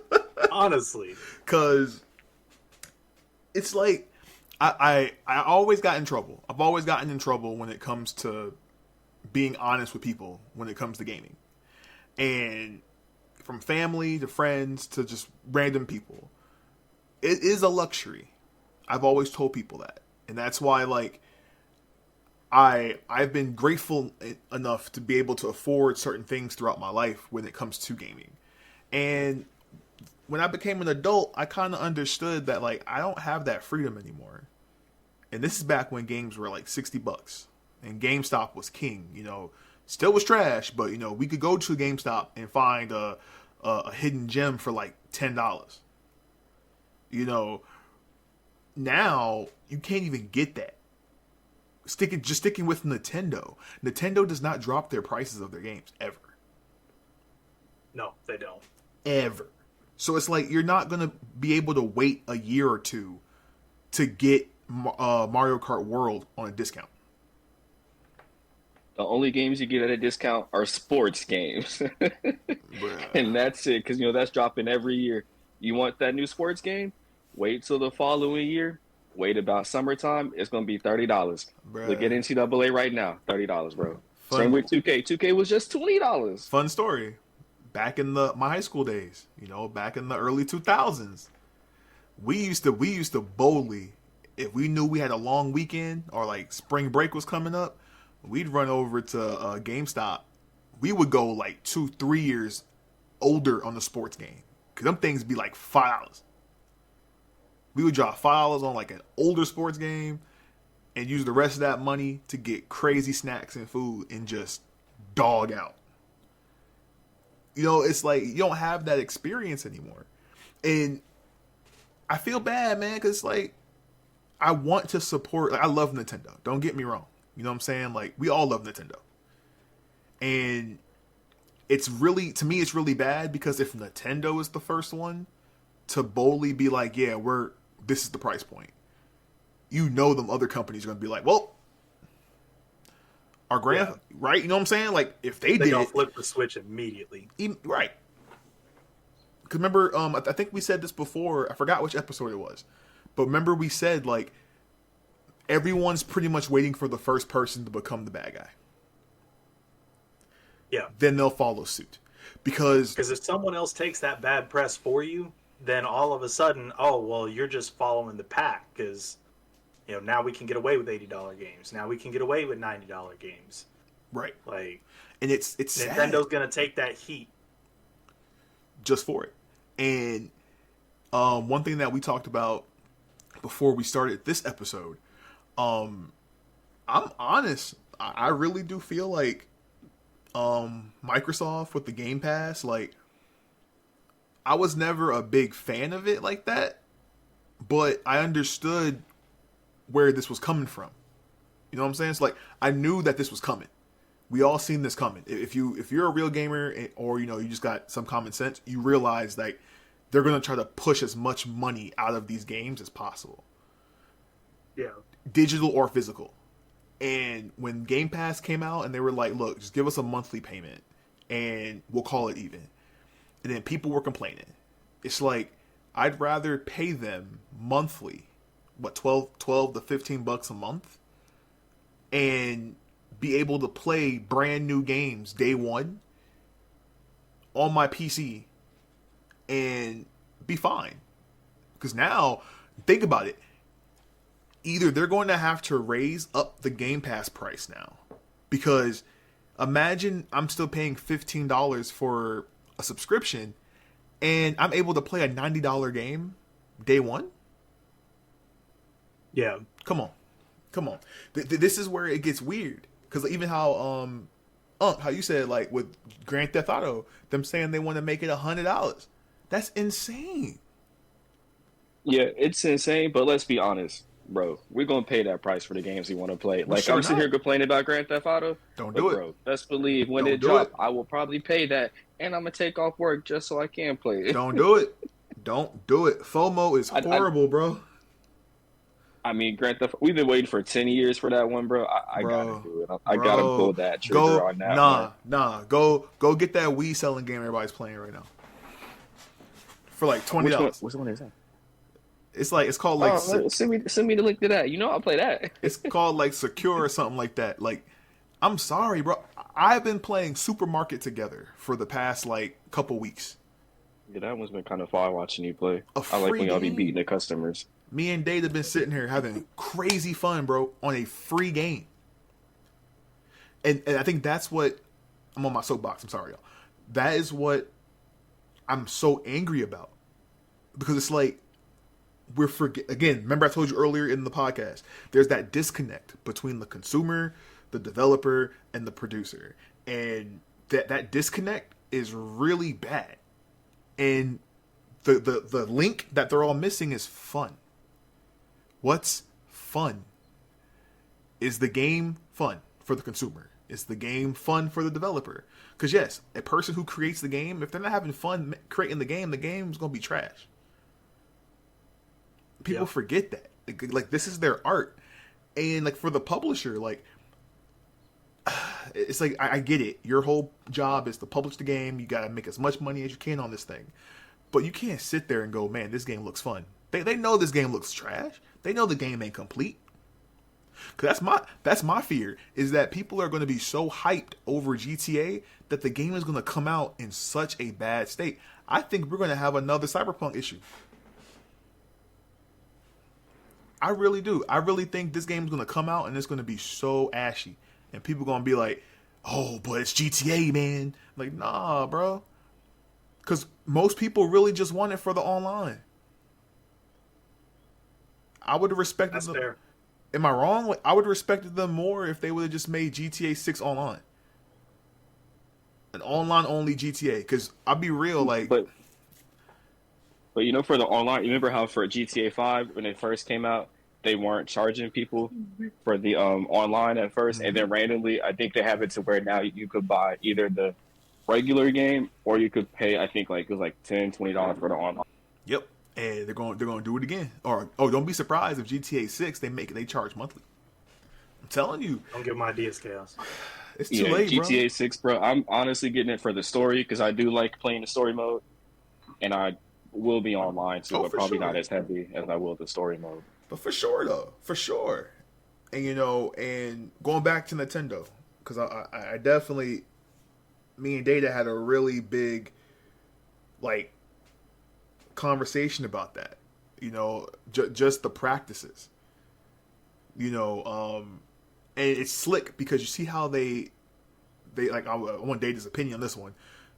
Honestly, Cause it's like I always got in trouble. I've always gotten in trouble when it comes to being honest with people when it comes to gaming. And from family to friends to just random people, it is a luxury. I've always told people that. And that's why like I've been grateful enough to be able to afford certain things throughout my life when it comes to gaming. And when I became an adult, I kind of understood that like I don't have that freedom anymore. And this is back when games were like $60 and GameStop was king, you know. Still was trash, but you know, we could go to a GameStop and find a hidden gem for like $10. You know, now you can't even get that. Sticking with Nintendo. Nintendo does not drop their prices of their games ever. no, they don't. Ever. So it's like you're not gonna be able to wait a year or two to get Mario Kart World on a discount. The only games you get at a discount are sports games. And that's it, because you know that's dropping every year. You want that new sports game? Wait till the following year. Wait about summertime. It's gonna be $30. Bruh. Look at NCAA right now, $30, bro. Fun. Same with 2K. 2K was just $20. Fun story. Back in my high school days, you know, back in the early 2000s, we used to boldly, if we knew we had a long weekend or like spring break was coming up, we'd run over to GameStop. We would go like 2-3 years older on the sports game, cause them things be like $5. We would drop $5 on like an older sports game and use the rest of that money to get crazy snacks and food and just dog out. You know, it's like you don't have that experience anymore. And I feel bad, man, because like I want to support, like, I love Nintendo. Don't get me wrong. You know what I'm saying? Like we all love Nintendo. And it's really, to me, it's really bad because if Nintendo is the first one to boldly be like, yeah, this is the price point, you know, them other companies are going to be like, well, our right? You know what I'm saying? Like if they did, don't flip the switch immediately. Right. Because remember, I think we said this before. I forgot which episode it was, but remember we said like everyone's pretty much waiting for the first person to become the bad guy. Yeah. Then they'll follow suit. Because if someone else takes that bad press for you, then all of a sudden, oh well, you're just following the pack because, you know, now we can get away with $80 games. Now we can get away with $90 games. Right. Like, and it's Nintendo's sad. gonna take that heat Just for it. And one thing that we talked about before we started this episode, I'm honest. I really do feel like Microsoft with the Game Pass, like I was never a big fan of it like that, but I understood where this was coming from. You know what I'm saying? It's like I knew that this was coming. We all seen this coming. If you're a real gamer or you know you just got some common sense, you realize like they're gonna try to push as much money out of these games as possible. Yeah. Digital or physical. And when Game Pass came out and they were like, look, just give us a monthly payment and we'll call it even. And then people were complaining. It's like I'd rather pay them monthly, what, 12 to $15 a month, and be able to play brand new games day one on my PC and be fine. Because now, think about it. Either they're going to have to raise up the Game Pass price now. Because imagine I'm still paying $15 for a subscription and I'm able to play a $90 game day one. Yeah. Come on. This is where it gets weird. Because even how how you said like with Grand Theft Auto, them saying they want to make it $100. That's insane. Yeah, it's insane, but let's be honest, bro. We're gonna pay that price for the games we want to play. We Like sure I'm sitting not. here complaining about Grand Theft Auto, Don't but do it. bro, best believe when Don't it do it. drop, I will probably pay that, and I'm gonna take off work just so I can play it. Don't do it. Don't do it. FOMO is I, I, horrible, bro. I mean, Grand Theft. We've been waiting for 10 years for that one, bro. I gotta Bro, do it. I gotta pull bro, that trigger go on that one. go get that Wii selling game everybody's playing right now for like Which one? $20. Which one is that? It's called like Oh, send me the link to that. You know, I'll play that. it's called like Secure or something like that. Like, I'm sorry, bro. I've been playing Supermarket Together for the past like couple weeks. Yeah, that one's been kind of fun watching you play. A I like free when y'all be game. beating the customers. Me and Dave have been sitting here having crazy fun, bro, on a free game. And I think that's what I'm on my soapbox. I'm sorry, y'all. That is what I'm so angry about, because it's like we're again. Remember, I told you earlier in the podcast. There's that disconnect between the consumer, the developer, and the producer, and that disconnect is really bad. And the link that they're all missing is fun. What's fun? Is the game fun for the consumer? Is the game fun for the developer? Because yes, a person who creates the game, if they're not having fun creating the game's gonna be trash. People forget that. Like this is their art, and like for the publisher, like it's like I get it. Your whole job is to publish the game. You gotta make as much money as you can on this thing, but you can't sit there and go, man, this game looks fun. They know this game looks trash. They know the game ain't complete. Cause that's my fear, is that people are going to be so hyped over GTA that the game is going to come out in such a bad state. I think we're going to have another Cyberpunk issue. I really do. I really think this game is going to come out and it's going to be so ashy, and people are going to be like, "Oh, but it's GTA, man." Like, nah, bro. Because most people really just want it for the online. I would have respected That's them. fair. Am I wrong? Like, I would have respected them more if they would have just made GTA 6 online. An online only GTA. Because I'll be real, like. But you know, for the online, you remember how for GTA 5 when it first came out, they weren't charging people for the online at 1st, and then randomly, I think they have it to where now you could buy either the regular game or you could pay. I think like it was like $10-$20 for the online. Yep. And they're going to do it again. Or don't be surprised if GTA 6 they charge monthly. I'm telling you. Don't give them ideas, Chaos. It's too late, bro. GTA 6, bro. I'm honestly getting it for the story because I do like playing the story mode, and I will be online too, but probably not as heavy as I will the story mode. But for sure, though. For sure. And, you know, and going back to Nintendo, because I definitely, me and Data had a really big, like, conversation about that. You know, just the practices. You know, and it's slick because you see how they like, I want Data's opinion on this one,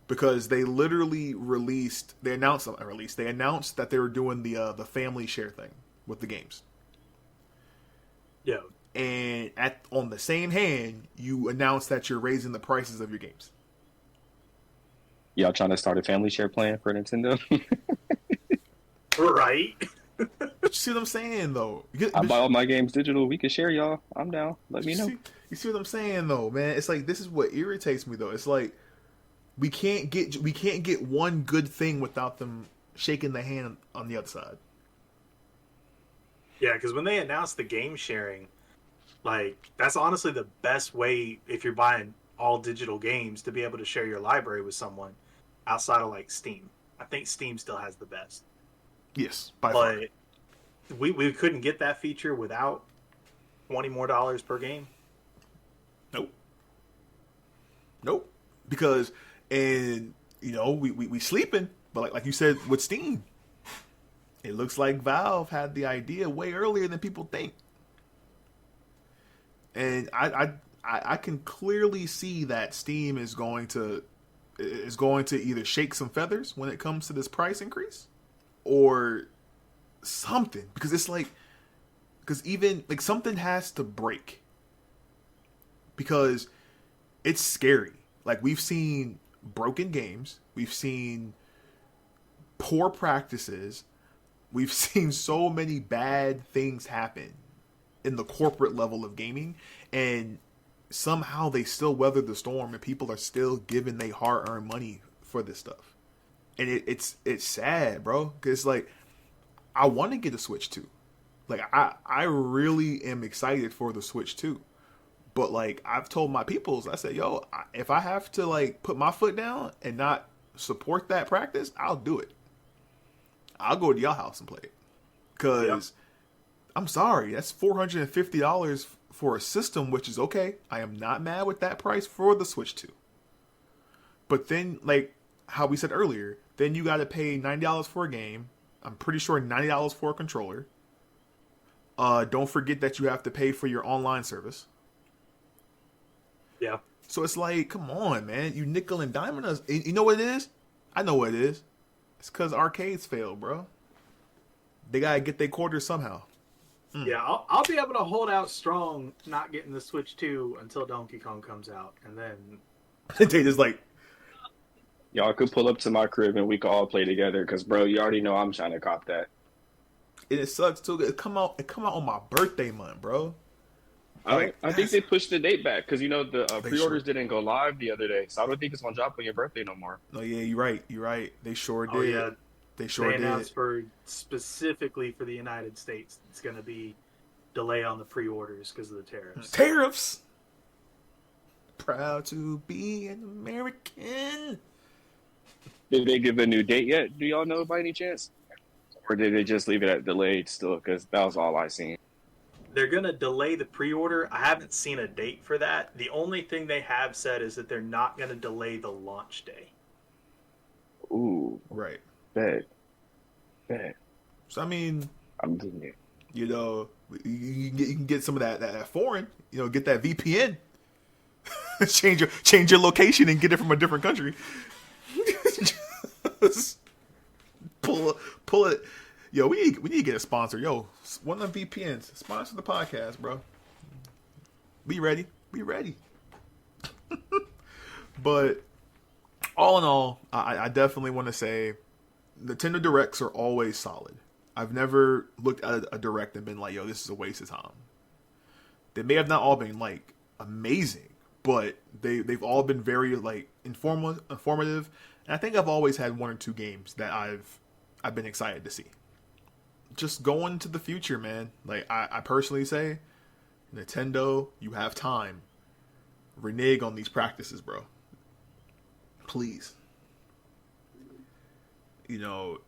because they literally they announced that they were doing the family share thing with the games. Yeah. And on the same hand, you announced that you're raising the prices of your games. Y'all trying to start a family share plan for Nintendo? Right. You see what I'm saying, though? I buy all my games digital. We can share, y'all. I'm down. Let me know. You see what I'm saying, though, man? It's like, this is what irritates me, though. It's like we can't get one good thing without them shaking the hand on the other side. Yeah, because when they announced the game sharing, like, that's honestly the best way if you're buying all digital games to be able to share your library with someone outside of like Steam. I think Steam still has the best. Yes, by far. But we couldn't get that feature without $20 more per game. Nope. Because, and you know, we sleeping, but like you said with Steam, it looks like Valve had the idea way earlier than people think. And I can clearly see that Steam is going to either shake some feathers when it comes to this price increase, or something, because it's like, even like something has to break, because it's scary. Like, we've seen broken games, we've seen poor practices, we've seen so many bad things happen in the corporate level of gaming, and somehow they still weather the storm, and people are still giving their hard-earned money for this stuff. And it's sad, bro, because like, I want to get a Switch 2. Like, I really am excited for the Switch 2. But like, I've told my peoples, I said, yo, if I have to like put my foot down and not support that practice, I'll do it. I'll go to your house and play it. Because I'm sorry, that's $450 for a system, which is okay. I am not mad with that price for the Switch 2. But then, like how we said earlier, then you got to pay $90 for a game. I'm pretty sure $90 for a controller. Don't forget that you have to pay for your online service. Yeah. So it's like, come on, man. You nickel and diamond us. You know what it is? I know what it is. It's because arcades failed, bro. They got to get their quarters somehow. Yeah, I'll be able to hold out strong not getting the Switch 2 until Donkey Kong comes out. And then... They just like... Y'all could pull up to my crib and we could all play together. Because, bro, you already know I'm trying to cop that. And it sucks, too. It come out on my birthday month, bro. I think they pushed the date back because, you know, the They pre-orders sure- didn't go live the other day. So I don't think it's going to drop on your birthday no more. No, yeah, you're right. You're right. They sure did. Oh, yeah. They sure They did. announced specifically for the United States, it's going to be delay on the pre-orders because of the tariffs. Tariffs! Proud to be an American. Did they give a new date yet? Do y'all know by any chance? Or did they just leave it at delayed still? Because that was all I seen. They're going to delay the pre-order. I haven't seen a date for that. The only thing they have said is that they're not going to delay the launch day. Ooh, Right. bet. So, I mean, I'm getting it. you know, you can get some of that foreign, you know, get that VPN. change your location and get it from a different country. Just pull it. Yo, we need to get a sponsor. Yo, one of them VPNs sponsor the podcast, bro. Be ready. But all in all, I definitely want to say Nintendo Directs are always solid. I've never looked at a Direct and been like, yo, this is a waste of time. They may have not all been like amazing, but they've all been very like informative. And I think I've always had one or two games that I've been excited to see. Just going to the future, man. Like I personally say, Nintendo, you have time. Renege on these practices, bro. Please. You know,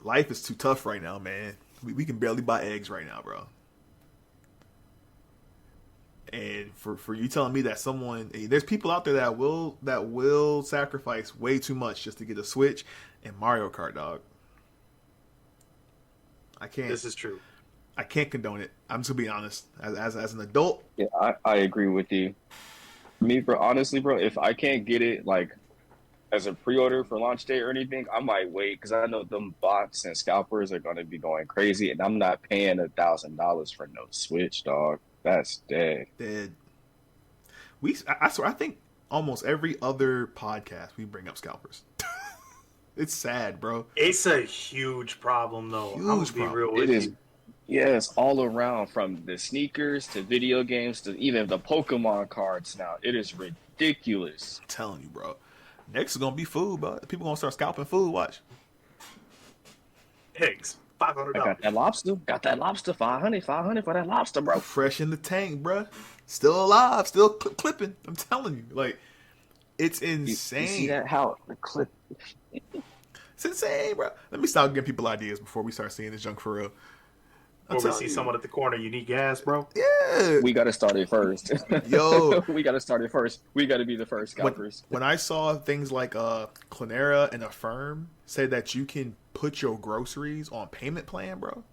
life is too tough right now, man. We can barely buy eggs right now, bro. And for you telling me that there's people out there that will sacrifice way too much just to get a Switch and Mario Kart, dog. I can't. This is true. I can't condone it. I'm just gonna be honest. As an adult, Yeah, I agree with you. Me, bro, honestly, bro, if I can't get it like as a pre-order for launch day or anything, I might wait because I know them bots and scalpers are gonna be going crazy, and I'm not paying $1,000 for no Switch, dog. That's dead. I swear, I think almost every other podcast we bring up scalpers. It's sad, bro. It's a huge problem, though. I'm gonna be real with It is. you. Yes, all around, from the sneakers to video games to even the Pokemon cards now. It is ridiculous. I'm telling you, bro. Next is gonna be food, bro. People gonna start scalping food. Watch. Eggs, $500. I got that lobster. Got that lobster. 500 for that lobster, bro. Fresh in the tank, bro. Still alive. Still clipping. I'm telling you, like, it's insane. You see that? How the clip? It's insane, bro. Let me stop giving people ideas before we start seeing this junk for real. Or we see someone at the corner, you need gas, bro. Yeah. We got to start it first. Yo. We got to start it first. We got to be the first scalpers. When I saw things like Clonera and Affirm say that you can put your groceries on payment plan, bro.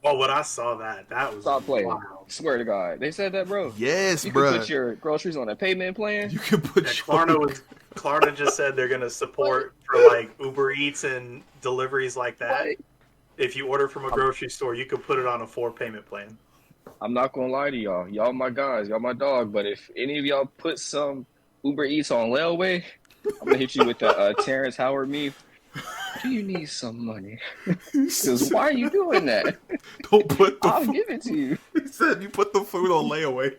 Oh, when I saw that was Stop playing. wild. Swear to God. They said that, bro. Yes, You bro. can put your groceries on a payment plan. You can put Klarna just said they're gonna support for like Uber Eats and deliveries like that. What? If you order from a grocery store, you could put it on a 4 payment plan. I'm not gonna lie to y'all. Y'all my guys. Y'all my dog. But if any of y'all put some Uber Eats on layaway, I'm gonna hit you with the Terrence Howard meme. Do you need some money? Because why are you doing that? Don't put the I'll food. give it to you. He said you put the food on layaway.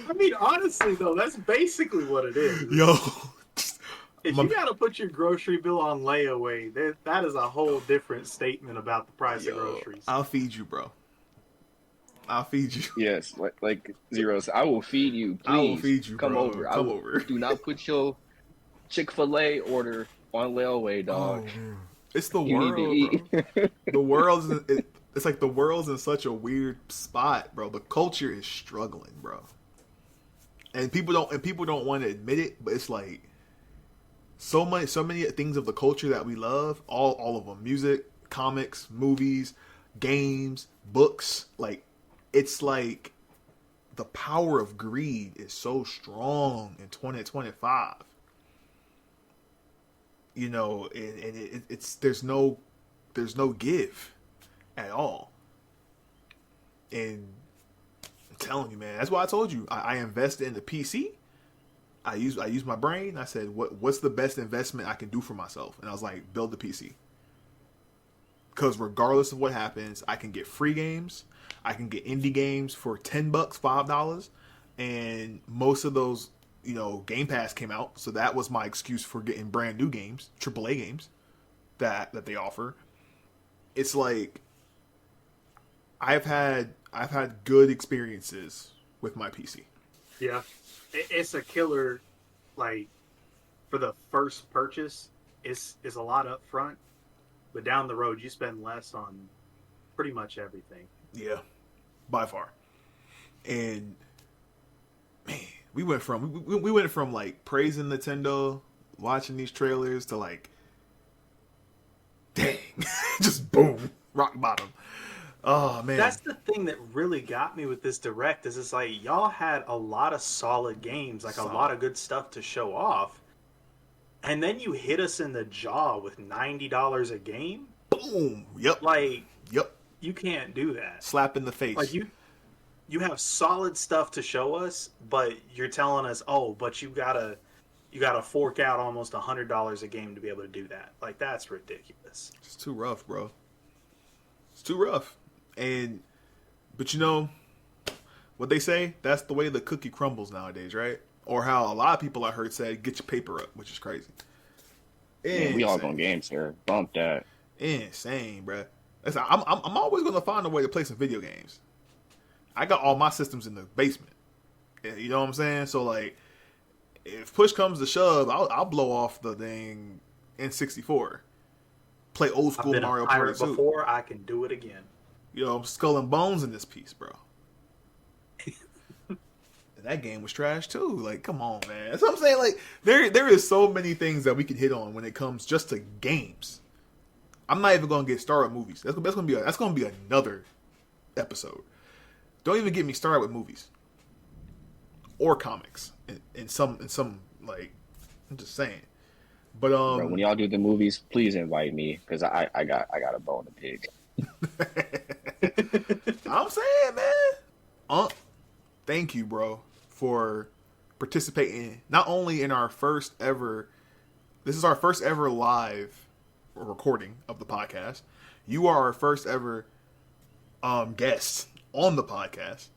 I mean, honestly, though, that's basically what it is. Yo. If you got to put your grocery bill on layaway, that is a whole different statement about the price of groceries. I'll feed you, bro. I'll feed you. Yes, like Zeros. I will feed you. Please, I will feed you, come bro. over. Come over. Do not put your Chick-fil-A order on layaway, dog. Oh, it's the You need to world, eat. bro. The world's it's like the world's in such a weird spot, bro. The culture is struggling, bro. And people don't want to admit it, but it's like so many things of the culture that we love, all of them. Music, comics, movies, games, books, like it's like the power of greed is so strong in 2025. You know, and it's there's no give at all. And I'm telling you, man, that's why I told you I invested in the PC. I used my brain. I said, what's the best investment I can do for myself? And I was like, build the PC. Because regardless of what happens, I can get free games. I can get indie games for $10, $5, and most of those, you know, Game Pass came out, so that was my excuse for getting brand new games, AAA games that they offer. It's like I've had good experiences with my PC. Yeah, it's a killer. Like for the first purchase, it's a lot up front, but down the road you spend less on pretty much everything. Yeah, by far. And man, we went from like praising Nintendo, watching these trailers to like, dang, just boom, rock bottom. Oh man, That's the thing that really got me with this direct is it's like y'all had a lot of solid games, like a lot of good stuff to show off, and then you hit us in the jaw with $90 a game. boom. Yep. Like Yep. you can't do that. Slap in the face. Like you have solid stuff to show us, but you're telling us, oh, but you gotta fork out almost $100 a game to be able to do that. Like that's ridiculous. It's too rough, bro. It's too rough. But you know what they say? That's the way the cookie crumbles nowadays, right? Or how a lot of people I heard said, "Get your paper up," which is crazy. Man, we all going games here. Bump that. Insane, bro. Listen, I'm always gonna find a way to play some video games. I got all my systems in the basement. You know what I'm saying? So like, if push comes to shove, I'll blow off the dang N64. Play old school I've been Mario a pirate Party 2. before. I can do it again. You know, Skull and Bones in this piece, bro. And that game was trash too. Like, come on, man. That's what I'm saying. Like, there is so many things that we can hit on when it comes just to games. I'm not even gonna get started with movies. That's gonna be another episode. Don't even get me started with movies or comics. In some like, I'm just saying. But Bro, when y'all do the movies, please invite me because I got a bone to pick. I'm saying, man. Thank you, bro, for participating not only in our first ever. This is our first ever live recording of the podcast. You are our first ever guest on the podcast.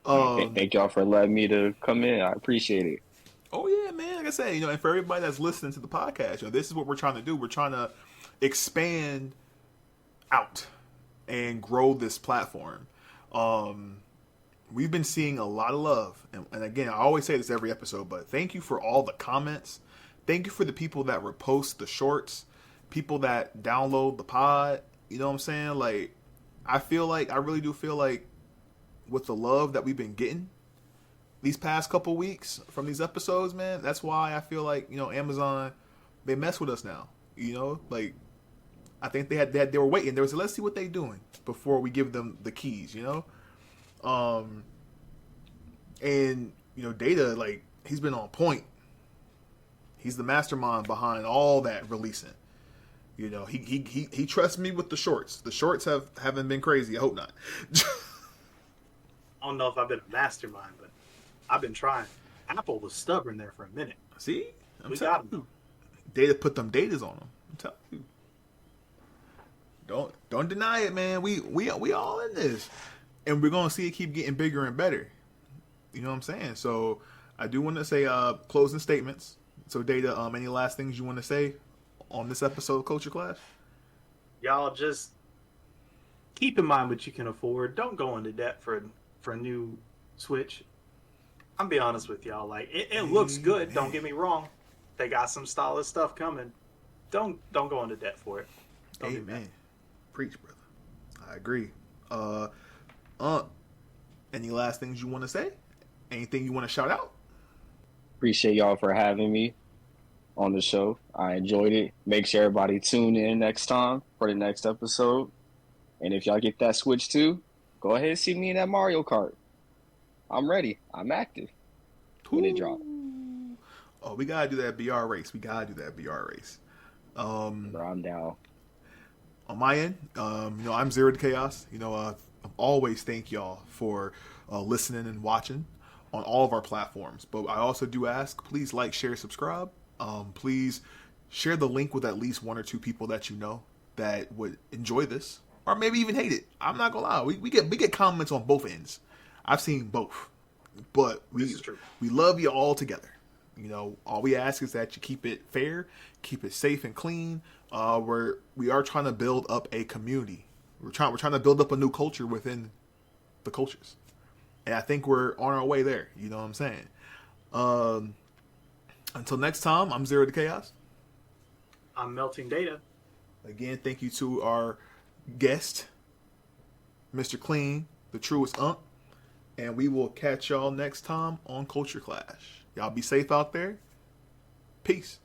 Thank y'all for letting me to come in. I appreciate it. Oh yeah, man. Like I said, you know, and for everybody that's listening to the podcast, you know, this is what we're trying to do. We're trying to expand out and grow this platform. We've been seeing a lot of love, and again, I always say this every episode, but thank you for all the comments. Thank you for the people that repost the shorts, people that download the pod. You know what I'm saying? Like, I really do feel like with the love that we've been getting these past couple weeks from these episodes, man, that's why I feel like, you know, Amazon, they mess with us now. You know, like, I think they were waiting. They was let's see what they doing before we give them the keys, you know? And, you know, Data, like, he's been on point. He's the mastermind behind all that releasing. You know, he trusts me with the shorts. The shorts haven't been crazy. I hope not. I don't know if I've been a mastermind, but I've been trying. Apple was stubborn there for a minute. See, I'm We telling got 'em. you, Data put them datas on them. I'm telling you. Don't deny it, man. We all in this, and we're gonna see it keep getting bigger and better. You know what I'm saying? So I do want to say closing statements. So Data, any last things you want to say on this episode of Culture Clash? Y'all just keep in mind what you can afford. Don't go into debt for a new Switch. I'm be honest with y'all. Like it looks good. Don't get me wrong. They got some solid stuff coming. Don't go into debt for it. Don't do that. Amen. Preach, brother. I agree. Any last things you want to say? Anything you want to shout out? Appreciate y'all for having me on the show. I enjoyed it. Make sure everybody tune in next time for the next episode. And if y'all get that Switch too, go ahead and see me in that Mario Kart. I'm ready. I'm active. When it drop. Oh, we gotta do that BR race. Bro, I'm down. On my end, I'm Zero to Chaos. I always thank y'all for listening and watching on all of our platforms. But I also do ask, please like, share, subscribe. Please share the link with at least one or two people that you know that would enjoy this, or maybe even hate it. I'm not gonna lie, we get comments on both ends. I've seen both, but This is true. we love you all together. All we ask is that you keep it fair, keep it safe and clean. We are trying to build up a community. We're trying to build up a new culture within the cultures, and I think we're on our way there. You know what I'm saying? Until next time, I'm Zero to Chaos. I'm Melting Data. Again, thank you to our guest, Mr. Clean, the truest Unc, and we will catch y'all next time on Culture Clash. Y'all be safe out there. Peace.